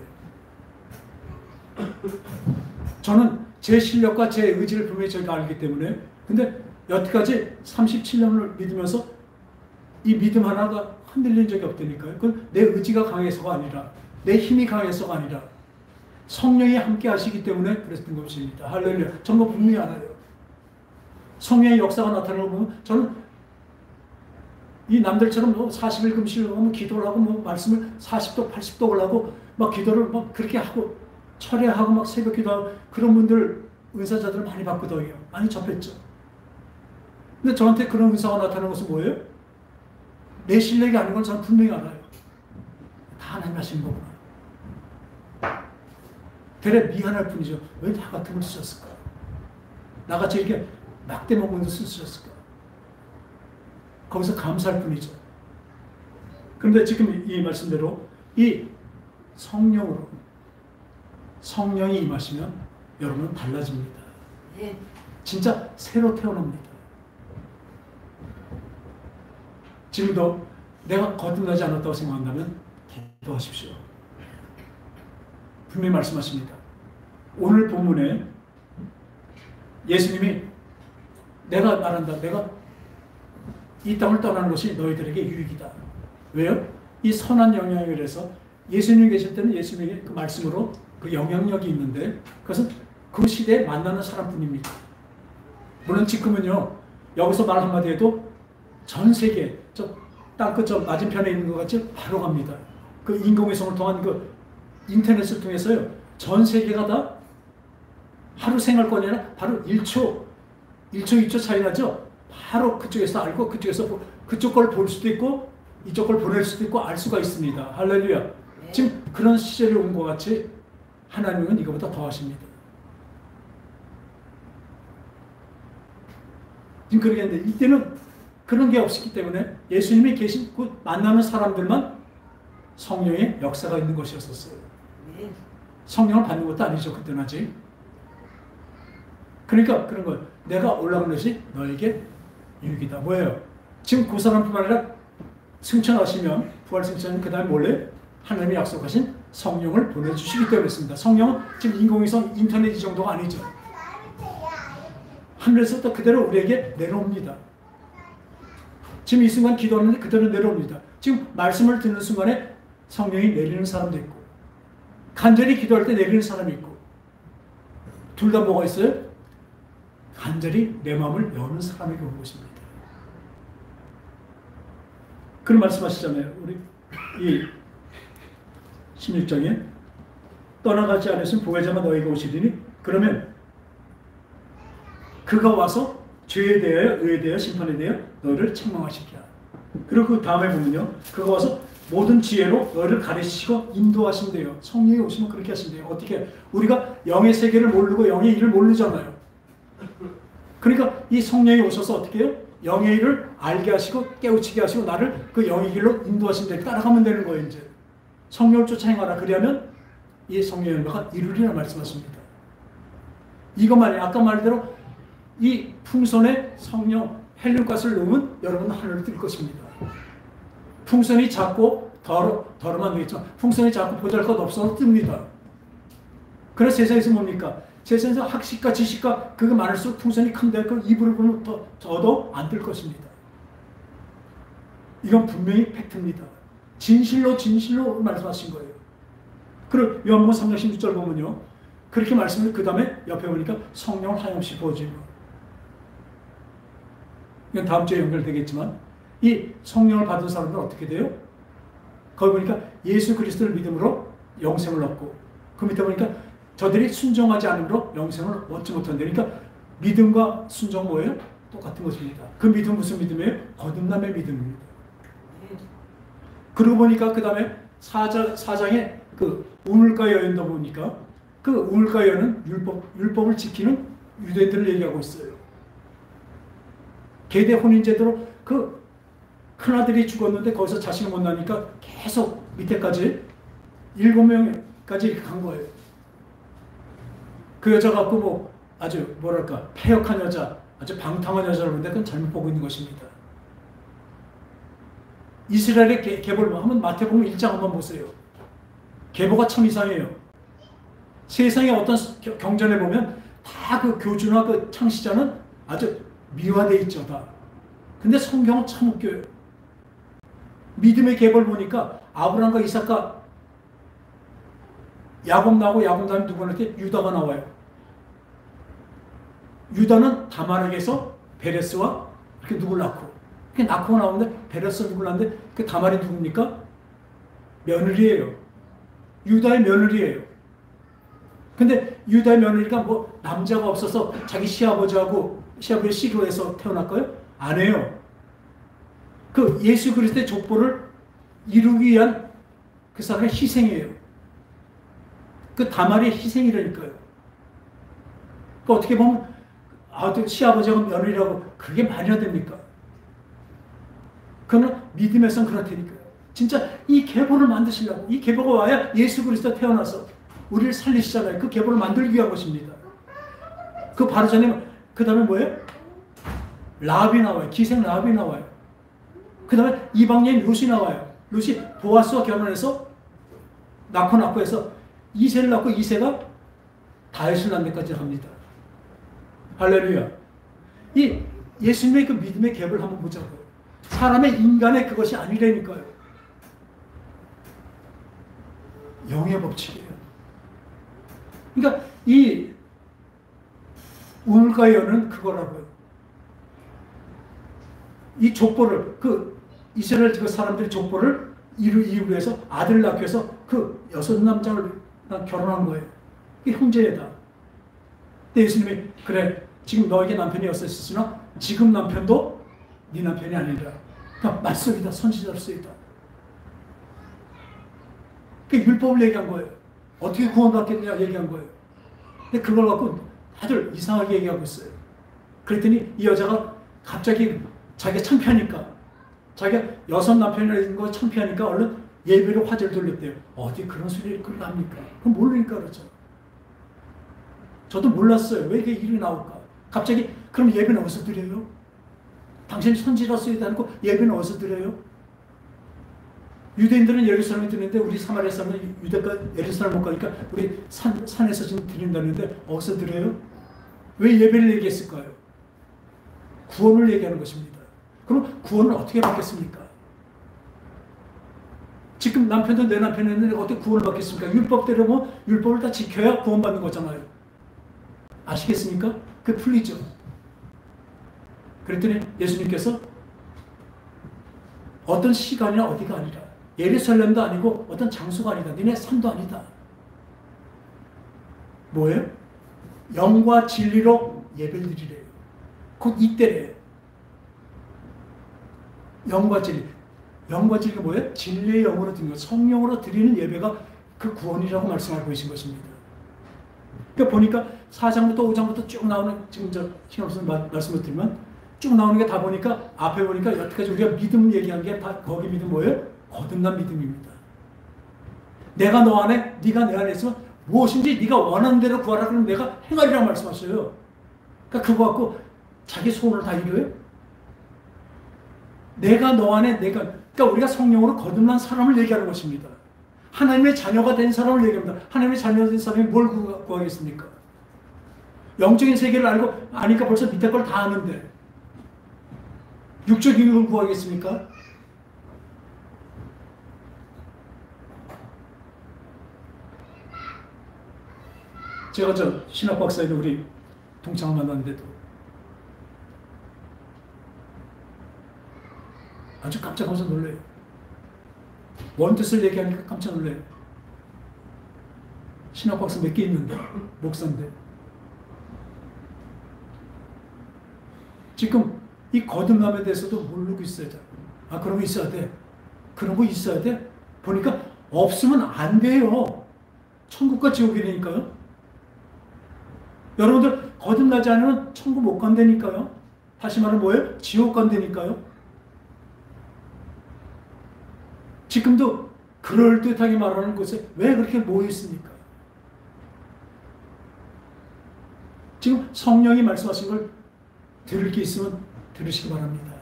저는 제 실력과 제 의지를 분명히 저희가 알기 때문에 근데 여태까지 37년을 믿으면서 이 믿음 하나가 흔들린 적이 없다니까요. 그건 내 의지가 강해서가 아니라 내 힘이 강해서가 아니라 성령이 함께 하시기 때문에 그랬던 것입니다. 할렐루야. 정말 분명히 알아요. 성령의 역사가 나타나는 거 보면 저는 이 남들처럼 40일 금식을 하고 기도를 하고 말씀을 40도 80독을 하고 막 기도를 막 그렇게 하고 철회하고 막 새벽 기도하고 그런 분들 은사자들을 많이 봤거든요. 많이 접했죠. 근데 저한테 그런 은사가 나타나는 것은 뭐예요? 내 실력이 아닌 걸 저는 분명히 알아요. 다 하나님 하시는 거구나. 되레 미안할 뿐이죠. 왜 나 같은 걸 쓰셨을까? 나같이 이렇게 막대 먹은 걸 쓰셨을까? 거기서 감사할 뿐이죠. 그런데 지금 이 말씀대로 이 성령으로 성령이 임하시면 여러분은 달라집니다. 진짜 새로 태어납니다. 지금도 내가 거듭나지 않았다고 생각한다면 기도하십시오. 분명히 말씀하십니다. 오늘 본문에 예수님이 내가 말한다. 내가 이 땅을 떠나는 것이 너희들에게 유익이다. 왜요? 이 선한 영향력에서 예수님이 계실 때는 예수님의 그 말씀으로 그 영향력이 있는데 그것은 그 시대에 만나는 사람뿐입니다. 물론 지금은요. 여기서 말 한마디 해도 전 세계 저 땅끝 저 맞은편에 있는 것 같이 바로 갑니다. 그 인공위성을 통한 그 인터넷을 통해서요. 전 세계가 다 하루 생활권이 아니라 바로 1초 2초 차이 나죠? 바로 그쪽에서 알고 그쪽에서 그쪽 걸 볼 수도 있고 이쪽 걸 보낼 수도 있고 알 수가 있습니다. 할렐루야. 네. 지금 그런 시절이 온 것 같이 하나님은 이거보다 더 하십니다. 지금 그러겠는데 이때는 그런 게 없었기 때문에 예수님이 계신 그 만나는 사람들만 성령의 역사가 있는 것이었었어요. 네. 성령을 받는 것도 아니죠. 그때는 아직. 그러니까 그런 걸 내가 올라간 것이 너에게 유익이다. 뭐예요? 지금 그 사람뿐만 아니라 승천하시면 부활 승천은 그 다음에 원래 하나님이 약속하신 성령을 보내주시기 때문에 그렇습니다. 성령은 지금 인공위성 인터넷 이 정도가 아니죠. 하늘에서부터 그대로 우리에게 내려옵니다. 지금 이 순간 기도하는데 그대로 내려옵니다. 지금 말씀을 듣는 순간에 성령이 내리는 사람도 있고 간절히 기도할 때 내리는 사람이 있고 둘 다 뭐가 있어요? 간절히 내 마음을 여는 사람에게 온 것입니다. 그런 말씀하시잖아요. 우리 이 16장에 떠나가지 않으신 보혜자가 너희가 오시리니 그러면 그가 와서 죄에 대하여 의에 대하여 심판에 대하여 너희를 책망하시리라. 그리고 그 다음에 보면요. 그가 와서 모든 지혜로 너희를 가르치시고 인도하신대요. 성령이 오시면 그렇게 하신대요. 어떻게? 우리가 영의 세계를 모르고 영의 일을 모르잖아요. 그러니까 이 성령이 오셔서 어떻게 해요? 영의 일을 알게 하시고 깨우치게 하시고 나를 그 영의 길로 인도하신대. 따라가면 되는 거예요. 이제 성령을 쫓아 행하라. 그러면 이 성령의 열매가 이루리라 말씀하십니다. 이것만이 아까 말대로 이 풍선에 성령 헬륨가스를 넣으면 여러분 하늘을 뜰 것입니다. 풍선이 작고 더러면 되겠지만 풍선이 작고 보잘것 없어서 뜹니다. 그래서 세상에서 뭡니까? 세상에서 학식과 지식과 그게 많을수록 풍선이 큰데 그 입으로 보면 더도 안 뜰 것입니다. 이건 분명히 팩트입니다. 진실로 말씀하신 거예요. 그리고 요한복음 3장 16절 보면요. 그렇게 말씀을 그 다음에 옆에 보니까 성령을 하염없이 부어주고. 이건 다음 주에 연결되겠지만 이 성령을 받은 사람들은 어떻게 돼요? 거기 보니까 예수 그리스도를 믿음으로 영생을 얻고 그 밑에 보니까 저들이 순종하지 않음으로 영생을 얻지 못한다. 그러니까 믿음과 순종 뭐예요? 똑같은 것입니다. 그 믿음 무슨 믿음이에요? 거듭남의 믿음입니다. 그러고 보니까 그 다음에 4장에 그 우물가 여인도 보니까 그 우물가 여인은 율법을 지키는 유대인들을 얘기하고 있어요. 계대 혼인제도로 그 큰아들이 죽었는데 거기서 자식이 못 나니까 계속 밑에까지 7명까지 간 거예요. 그 여자 갖고 뭐 아주 뭐랄까 폐역한 여자, 아주 방탕한 여자를 보는데 그건 잘못 보고 있는 것입니다. 이스라엘의 계보를 한번 마태복음 1장 한번 보세요. 계보가 참 이상해요. 세상의 어떤 경전에 보면 다 그 교주나 그 창시자는 아주 미화되어 있죠. 다. 근데 성경은 참 웃겨요. 믿음의 계보를 보니까 아브라함과 이삭과 야곱 나오고 야곱 다음에 누구 나올 때 유다가 나와요. 유다는 다말에게서 베레스와 이렇게 누굴 낳고 이렇게 낳고 나오는데 베레스가 누굴 낳는데 그 다말이 누굽니까? 며느리예요. 유다의 며느리예요. 근데 유다의 며느리가 뭐 남자가 없어서 자기 시아버지의 시루에서 태어났고요? 아니에요. 그 예수 그리스도의 족보를 이루기 위한 그 사람의 희생이에요. 그 다말의 희생이라니까요. 그 어떻게 보면 시아버지가 며느리라고 그게 말이나 됩니까? 그러나 믿음에선 그렇다니까요. 진짜 이 계보를 만드시려고 이 계보가 와야 예수 그리스도 태어나서 우리를 살리시잖아요. 그 계보를 만들기 위한 것입니다. 그 바로 전에 그 다음에 뭐예요? 라합이 나와요. 기생 라합이 나와요. 그 다음에 이방인 룻이 나와요. 룻이 보아스와 결혼해서 낳고 해서 이세를 낳고 이세가 다윗을 낳는 데까지 합니다. 할렐루야. 이 예수님의 그 믿음의 갭을 한번 보자고요. 사람의 인간의 그것이 아니라니까요. 영의 법칙이에요. 그러니까 이 우물가여는 그거라고요. 이 족보를 그 이스라엘 그 사람들의 족보를 이루기 위해서 아들을 낳기 위해서 그 6남자를 결혼한 거예요. 이게 형제애다. 근데 예수님이 그래 지금 너에게 남편이 있으나 지금 남편도 네 남편이 아니라 그러니까 말씀이다. 선지자로서이다. 그 율법을 얘기한 거예요. 어떻게 구원받겠냐 얘기한 거예요. 근데 그걸 갖고 다들 이상하게 얘기하고 있어요. 그랬더니 이 여자가 갑자기 자기가 창피하니까 자기가 6남편이라는 거 창피하니까 얼른 예배로 화제를 돌렸대요. 어디 그런 소리를 합니까? 그럼 모르니까 그렇죠. 저도 몰랐어요. 왜 이게 일이 나올까? 갑자기 그럼 예배는 어디서 드려요? 당신이 선지자로서이지 않고 예배는 어디서 드려요? 유대인들은 예루살렘에 드리는데 우리 사마리아 사람은 예루살렘 못 가니까 우리 산에서 지금 드린다는데 어디서 드려요? 왜 예배를 얘기했을까요? 구원을 얘기하는 것입니다. 그럼 구원을 어떻게 받겠습니까? 지금 남편도 내 남편이 있는데 어떻게 구원을 받겠습니까? 율법대로 뭐 율법을 다 지켜야 구원받는 거잖아요. 아시겠습니까? 그게 풀리죠. 그랬더니 예수님께서 어떤 시간이나 어디가 아니라 예루살렘도 아니고 어떤 장소가 아니다. 니네 산도 아니다. 뭐예요? 영과 진리로 예배를 드리래요. 곧 이때래요. 영과 진리. 영과 진리가 뭐예요? 진리의 영으로 드리는 것, 성령으로 드리는 예배가 그 구원이라고 말씀하고 계신 것입니다. 그러니까 보니까 4장부터 5장부터 쭉 나오는, 지금 저 신학생 말씀을 드리면 쭉 나오는 게 다 보니까 앞에 보니까 여태까지 우리가 믿음 얘기한 게 다 거기 믿음 뭐예요? 거듭난 믿음입니다. 내가 너 안에, 네가 내 안에 있으면 무엇인지 네가 원하는 대로 구하라 그러면 내가 행하리라고 말씀하셨어요. 그러니까 그거 갖고 자기 소원을 다 이루어요? 내가 너 안에, 그러니까 우리가 성령으로 거듭난 사람을 얘기하는 것입니다. 하나님의 자녀가 된 사람을 얘기합니다. 하나님의 자녀가 된 사람이 뭘 구하겠습니까? 영적인 세계를 아니까 벌써 밑에 걸 다 아는데 육적인 걸 구하겠습니까? 제가 저 신학박사에도 우리 동창을 만났는데도 아주 깜짝깜짝 놀래요. 원뜻을 얘기하니까 깜짝 놀래요. 신학박사 몇 개 있는데, 목사인데. 지금 이 거듭남에 대해서도 모르고 있어야 돼. 아, 그런 거 있어야 돼. 그런 거 있어야 돼. 보니까 없으면 안 돼요. 천국과 지옥이니까요. 여러분들 거듭나지 않으면 천국 못 간다니까요. 다시 말하면 뭐예요? 지옥 간다니까요. 지금도 그럴듯하게 말하는 곳에 왜 그렇게 모여 있습니까? 지금 성령이 말씀하신 걸 들을 게 있으면 들으시기 바랍니다.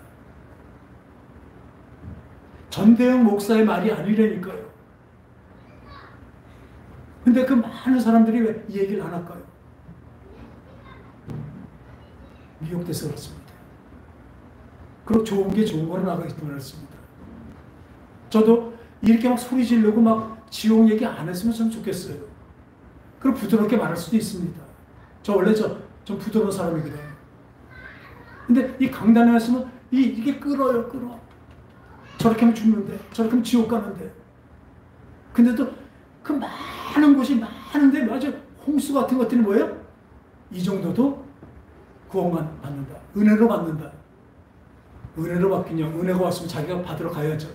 전대영 목사의 말이 아니라니까요. 근데 그 많은 사람들이 왜 이 얘기를 안 할까요? 미혹돼서 그렇습니다. 그리고 좋은 게 좋은 거로 나가기 때문에 그렇습니다. 저도 이렇게 막 소리 지르고 막 지옥 얘기 안 했으면 참 좋겠어요. 그리고 부드럽게 말할 수도 있습니다. 저 원래 좀 부드러운 사람이거든요. 근데 이 강단에 왔으면 이게 끌어요, 끌어. 저렇게 하면 죽는데, 저렇게 하면 지옥 가는데. 근데도 그 많은 곳이 많은데, 맞아. 홍수 같은 것들이 뭐예요? 이 정도도 구원만 받는다. 은혜로 받는다. 은혜로 받긴요. 은혜가 왔으면 자기가 받으러 가야죠.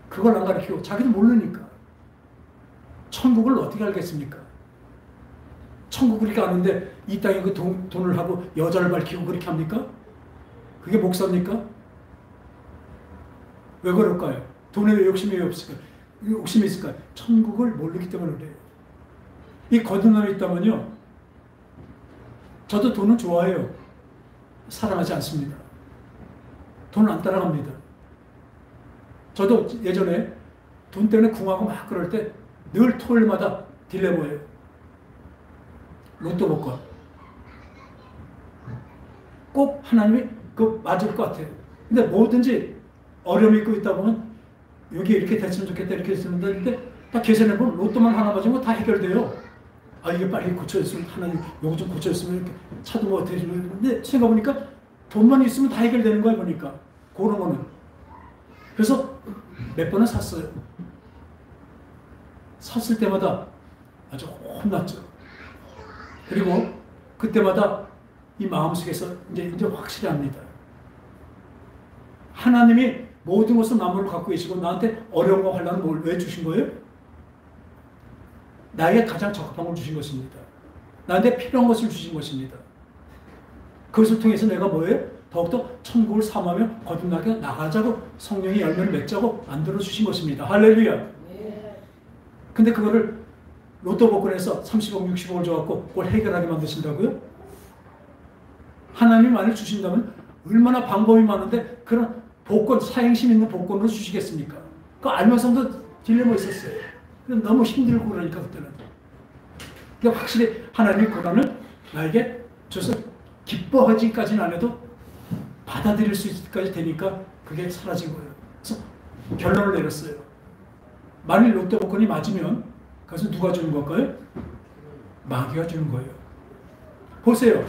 그걸 안 가르치고 자기도 모르니까. 천국을 어떻게 알겠습니까? 천국을 이렇게 아는데 이 땅에 그 돈을 하고 여자를 밝히고 그렇게 합니까? 그게 목사입니까? 왜 그럴까요? 돈에 왜 욕심이 없을까요? 욕심이 있을까요? 천국을 모르기 때문에 그래요. 이 거듭남이 있다면요. 저도 돈은 좋아해요. 사랑하지 않습니다. 돈은 안 따라갑니다. 저도 예전에 돈 때문에 궁하고 막 그럴 때 늘 토요일마다 딜레마예요. 로또 복권. 꼭 하나님이 맞을 것 같아요. 근데 뭐든지 어려움이 있고 있다 보면 여기 이렇게 됐으면 좋겠다 이렇게 됐으면 좋겠는데 딱 계산해보면 로또만 하나 맞으면 다 해결돼요. 아, 이게 빨리 고쳐졌으면 하나님 요거 좀 고쳐졌으면 이렇게 차도 뭐 어떻게 해주면 근데 생각해보니까 돈만 있으면 다 해결되는 거야 보니까 그런 거는. 그래서 몇 번은 샀어요. 샀을 때마다 아주 혼났죠. 그리고 그때마다 이 마음속에서 이제 확실히 합니다. 하나님이 모든 것을 나무를 갖고 계시고 나한테 어려움과 환난을 왜 주신 거예요? 나에게 가장 적합한 걸 주신 것입니다. 나한테 필요한 것을 주신 것입니다. 그것을 통해서 내가 뭐예요? 더욱더 천국을 삼하며 거듭나게 나가자고 성령이 열매를 맺자고 만들어 주신 것입니다. 할렐루야. 근데 그거를 로또 복권에서 30억, 60억을 줘갖고 그걸 해결하게 만드신다고요? 하나님이 만약 주신다면 얼마나 방법이 많은데 그런 복권, 사행심 있는 복권으로 주시겠습니까? 그거 알면서도 딜레마 있었어요. 너무 힘들고 그러니까 그때는. 그러니까 확실히 하나님의 고난을 나에게 줘서 기뻐하지까지는 안 해도 받아들일 수 있을까지 되니까 그게 사라진 거예요. 그래서 결론을 내렸어요. 만일 로또 복권이 맞으면 그것은 누가 주는 걸까요? 마귀가 주는 거예요. 보세요.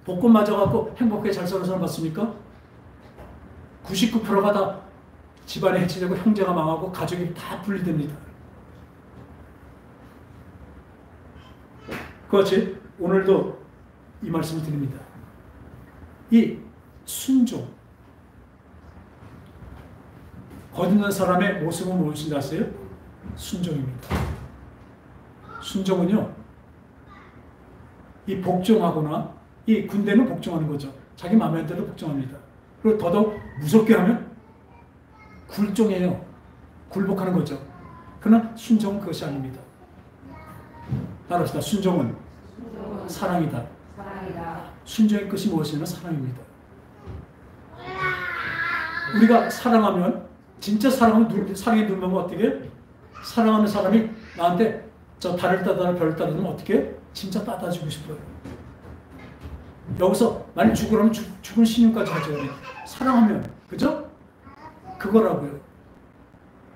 복권 맞아갖고 행복하게 잘 사는 사람 봤습니까? 99%가 다 집안에 해치되고 형제가 망하고 가족이 다 분리됩니다. 그렇지? 오늘도 이 말씀을 드립니다. 이 순종, 거듭난 사람의 모습은 무엇인지 아세요? 순종입니다. 순종은요, 이 복종하거나, 이 군대는 복종하는 거죠. 자기 마음에 대로 복종합니다. 그리고 더더욱 무섭게 하면 굴종해요. 굴복하는 거죠. 그러나 순종은 그것이 아닙니다. 따라합시다. 순종은 사랑이다. 순종의 끝이 무엇이냐면 사랑입니다. 우리가 사랑하면, 진짜 사랑은 사랑에 누르면 어떻게? 사랑하는 사람이 나한테 저 달을 따다 별을 따다면 어떻게? 진짜 따다주고 싶어요. 여기서 만약 죽으라면 죽은 신용까지 하죠. 사랑하면, 그죠? 그거라고요.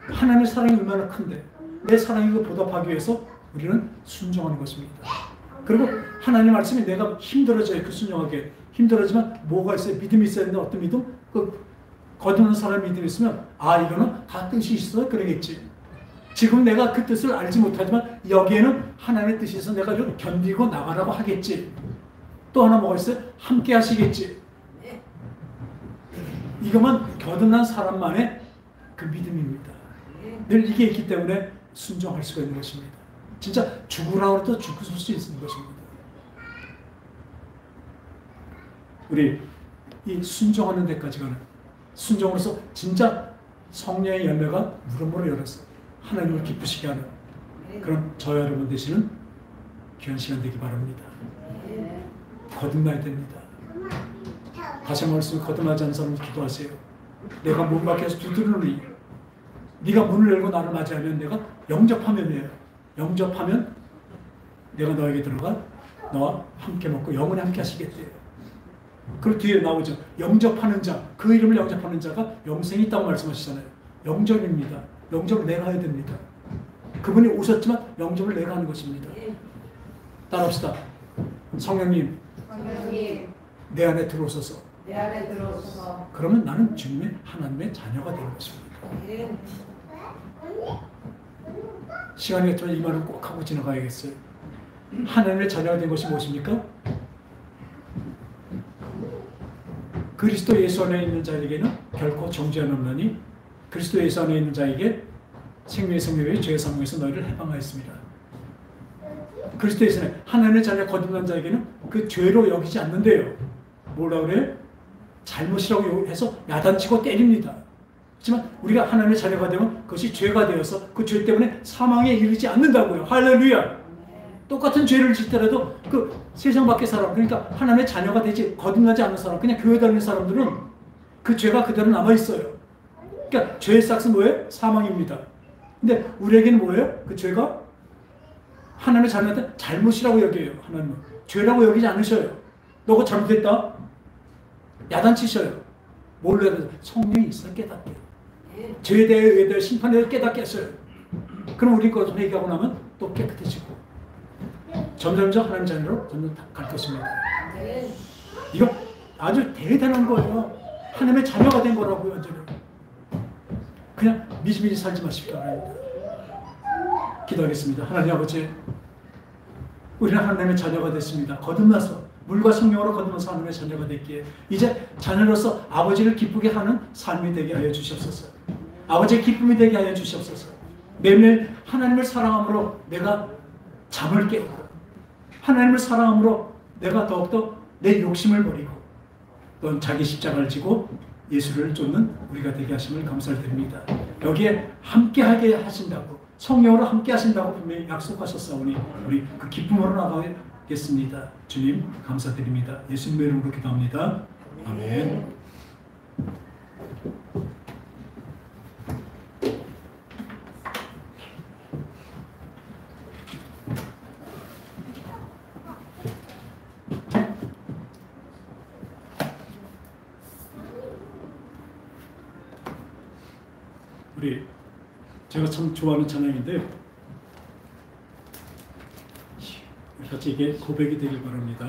하나님의 사랑이 얼마나 큰데 내 사랑이 그 보답하기 위해서 우리는 순종하는 것입니다. 그리고 하나님 말씀이 내가 힘들어져요. 그 순종하게 힘들어지만 뭐가 있어요? 믿음이 있어야 되는데 어떤 믿음? 그 거듭난 사람의 믿음이 있으면 아 이거는 다 뜻이 있어 그러겠지. 지금 내가 그 뜻을 알지 못하지만 여기에는 하나님의 뜻이 있어서 내가 좀 견디고 나가라고 하겠지. 또 하나 뭐가 있어요? 함께 하시겠지. 이것만 거듭난 사람만의 그 믿음입니다. 늘 이게 있기 때문에 순종할 수가 있는 것입니다. 진짜 죽으라고 해도 죽을 수 있는 것입니다. 우리 이 순종하는 데까지 가는 순종으로서 진짜 성령의 열매가 무럭무럭 열어서 하나님을 기쁘시게 하는 그런 저와 여러분 되시는 귀한 시간 되기 바랍니다. 거듭나야 됩니다. 다시 한번 말씀 거듭나지 않는 사람은 기도하세요. 내가 문 밖에서 두드리노니 네가 문을 열고 나를 맞이하면 내가 영접하면이에요. 영접하면 내가 너에게 들어가 너와 함께 먹고 영원히 함께 하시겠대요. 그리고 뒤에 나오죠. 영접하는 자, 그 이름을 영접하는 자가 영생이 있다고 말씀하시잖아요. 영접입니다. 영접을 내가 해야 됩니다. 그분이 오셨지만 영접을 내가 하는 것입니다. 따라합시다. 성령님, 내 안에 들어오소서. 그러면 나는 주님의 하나님의 자녀가 되는 것입니다. 시간이 없지만 이 말을 꼭 하고 지나가야겠어요. 하나님의 자녀가 된 것이 무엇입니까? 그리스도 예수 안에 있는 자에게는 결코 정죄함이 없나니 그리스도 예수 안에 있는 자에게 생명의 성령의 죄의 사망에서 너희를 해방하였습니다. 그리스도 예수 안에 하나님의 자녀 거듭난 자에게는 그 죄로 여기지 않는데요. 뭐라 그래요? 잘못이라고 해서 야단치고 때립니다. 하지만 우리가 하나님의 자녀가 되면 그것이 죄가 되어서 그 죄 때문에 사망에 이르지 않는다고요. 할렐루야. 똑같은 죄를 짓더라도 그 세상 밖의 사람, 그러니까 하나님의 자녀가 되지 거듭나지 않는 사람, 그냥 교회 다니는 사람들은 그 죄가 그대로 남아있어요. 그러니까 죄의 싹은 뭐예요? 사망입니다. 근데 우리에게는 뭐예요? 그 죄가 하나님의 자녀한테 잘못이라고 여겨요. 하나님은 죄라고 여기지 않으셔요. 너가 잘못했다? 야단치셔요. 뭘로 해야 성령이 있어 깨닫게. 죄에 대해 의에 대해 심판에 대해 깨닫게 했어요. 그럼 우리 것을 회개하고 나면 또 깨끗해지고 점점점 하나님 자녀로 점점 갈 것입니다. 이거 아주 대단한 거예요. 하나님의 자녀가 된 거라고요. 완전히. 그냥 미지미지 살지 마시기 바랍니다. 기도하겠습니다. 하나님 아버지, 우리는 하나님의 자녀가 됐습니다. 거듭나서 물과 성령으로 거듭나서 하나님의 자녀가 됐기에 이제 자녀로서 아버지를 기쁘게 하는 삶이 되게 하여 주시옵소서. 아버지의 기쁨이 되게 하여 주시옵소서. 매일매일 하나님을 사랑함으로 내가 잠을 깨우고 하나님을 사랑함으로 내가 더욱더 내 욕심을 버리고 또 자기 십자가를 지고 예수를 쫓는 우리가 되게 하심을 감사를 드립니다. 여기에 함께하게 하신다고 성령으로 함께 하신다고 분명히 약속하셨사오니 우리 그 기쁨으로 나가겠습니다. 주님 감사드립니다. 예수님의 이름으로 기도합니다. 아멘. 제가 참 좋아하는 찬양인데요. 같이 이게 고백이 되길 바랍니다.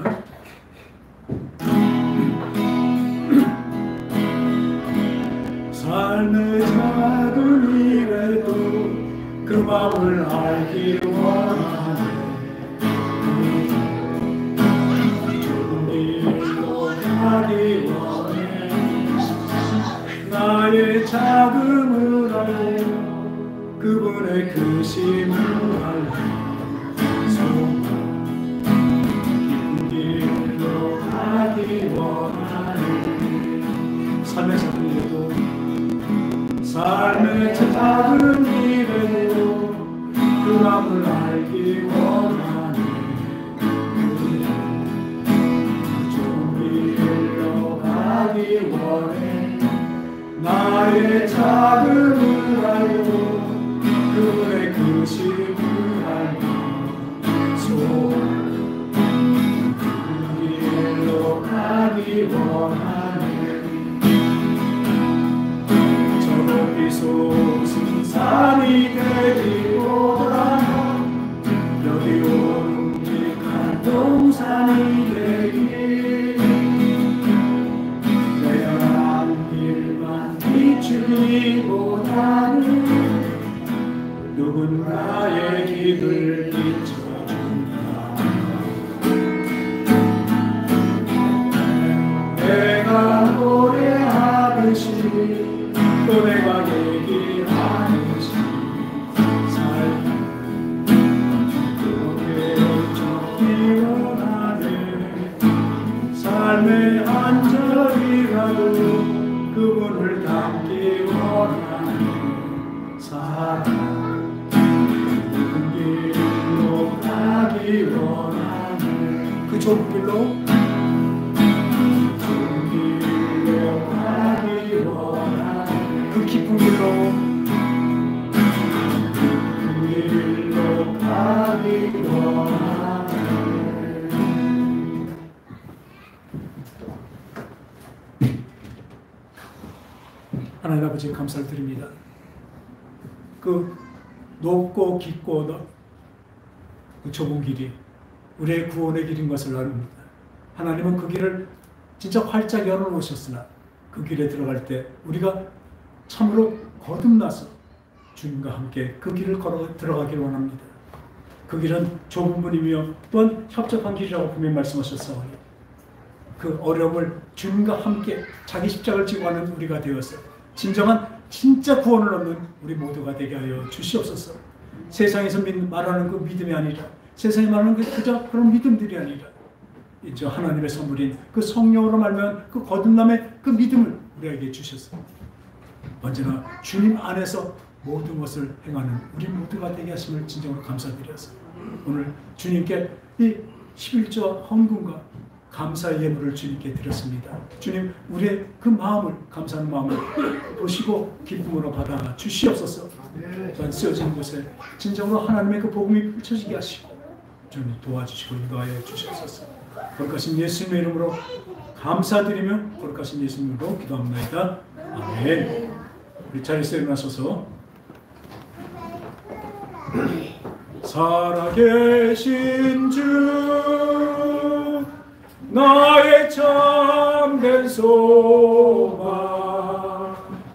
삶의 작은 일에도 그 마음을 알기 원하네. 좋은 일도 하기 원해. 나의 자금은 알고 그분의 크심을 알고 소망 깊은 길로 가기 원하는 삶의 작은 길에도 그 마음을 알기 원하는 좋은 길로 가기 원해 나의 자금을 알고 그분의 크심을 알고 소원 그 길로 가기 원하네 저 높이 솟은 산이 되기보다 여기 오름직한 동산이 되기 내연한 길만 비추기보다는 누군가의 길을 비춰준다 내가 노래하듯이 또 내가 얘기하듯이 삶이 원하네 삶의 한 절이라도 그분을 닮기 원하는 사랑 그 길로 가기 원하는 그 좁은 길로 가기 원하는 그 깊은 길로 가기 원하네 하나님 아버지 감사를 드립니다. 그 높고 깊고 그 좁은 길이 우리의 구원의 길인 것을 압니다. 하나님은 그 길을 진짜 활짝 열어놓으셨으나 그 길에 들어갈 때 우리가 참으로 거듭나서 주님과 함께 그 길을 걸어 들어가기를 원합니다. 그 길은 좁은 문이며 또한 협착한 길이라고 분명히 말씀하셨사오니 그 어려움을 주님과 함께 자기 십자가를 지고 가는 우리가 되어서 진정한 진짜 구원을 얻는 우리 모두가 되게 하여 주시옵소서. 세상에서 말하는 그 믿음이 아니라 세상에 말하는 그저 그런 믿음들이 아니라 이제 하나님의 선물인 그 성령으로 말미암은 그 거듭남의 그 믿음을 우리에게 주셨습니다. 언제나 주님 안에서 모든 것을 행하는 우리 모두가 되게 하심을 진정으로 감사드려서 오늘 주님께 이 11조 헌금과 감사의 예물을 주님께 드렸습니다. 주님 우리의 그 마음을 감사하는 마음을 보시고 기쁨으로 받아 주시옵소서. 또한 쓰여진 곳에 진정으로 하나님의 그 복음이 펼쳐지게 하시고 주님 도와주시고 인도하여 주시옵소서. 거룩하신 예수님의 이름으로 감사드리며 거룩하신 예수님으로 기도합니다. 아멘. 우리 자리에서 일어나셔서 살아계신 주 나의 참된 소망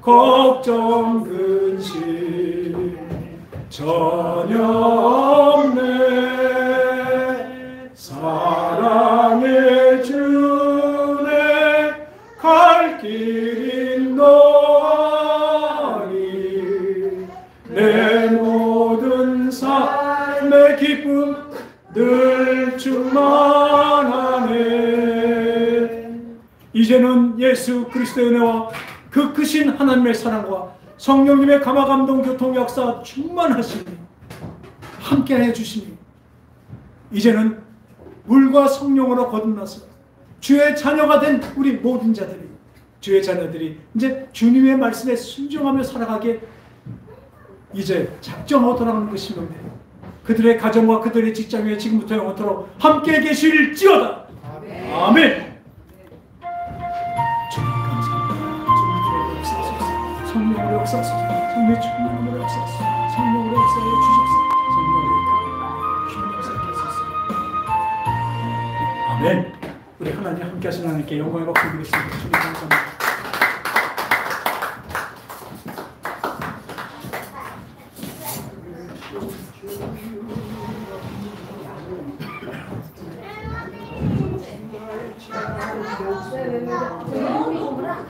걱정 근심 전혀 없네 사랑의 주네 갈 길 인도하니 내 모든 삶의 기쁨 늘 충만하네. 이제는 예수 그리스도의 은혜와 그 크신 하나님의 사랑과 성령님의 감화 감동 교통 역사 충만하시니 함께해 주시니 이제는 물과 성령으로 거듭나서 주의 자녀가 된 우리 모든 자들이 주의 자녀들이 이제 주님의 말씀에 순종하며 살아가게 이제 작정하고 돌아가는 것이면 그들의 가정과 그들의 직장에 지금부터 영원토록 함께 계실지어다. 아멘. 아멘. 주님 감사합니다. 주님의 역사하소서. 성령으로 역사하소서. 성령의 충만함으로 역사하소서. 성령으로 역사하여 주셔서 성령으로 주님 역사하게 하소서. 아멘. 우리 하나님 함께 하신 하나님께 영광을 받고 드리겠습니다. 주님 감사합니다.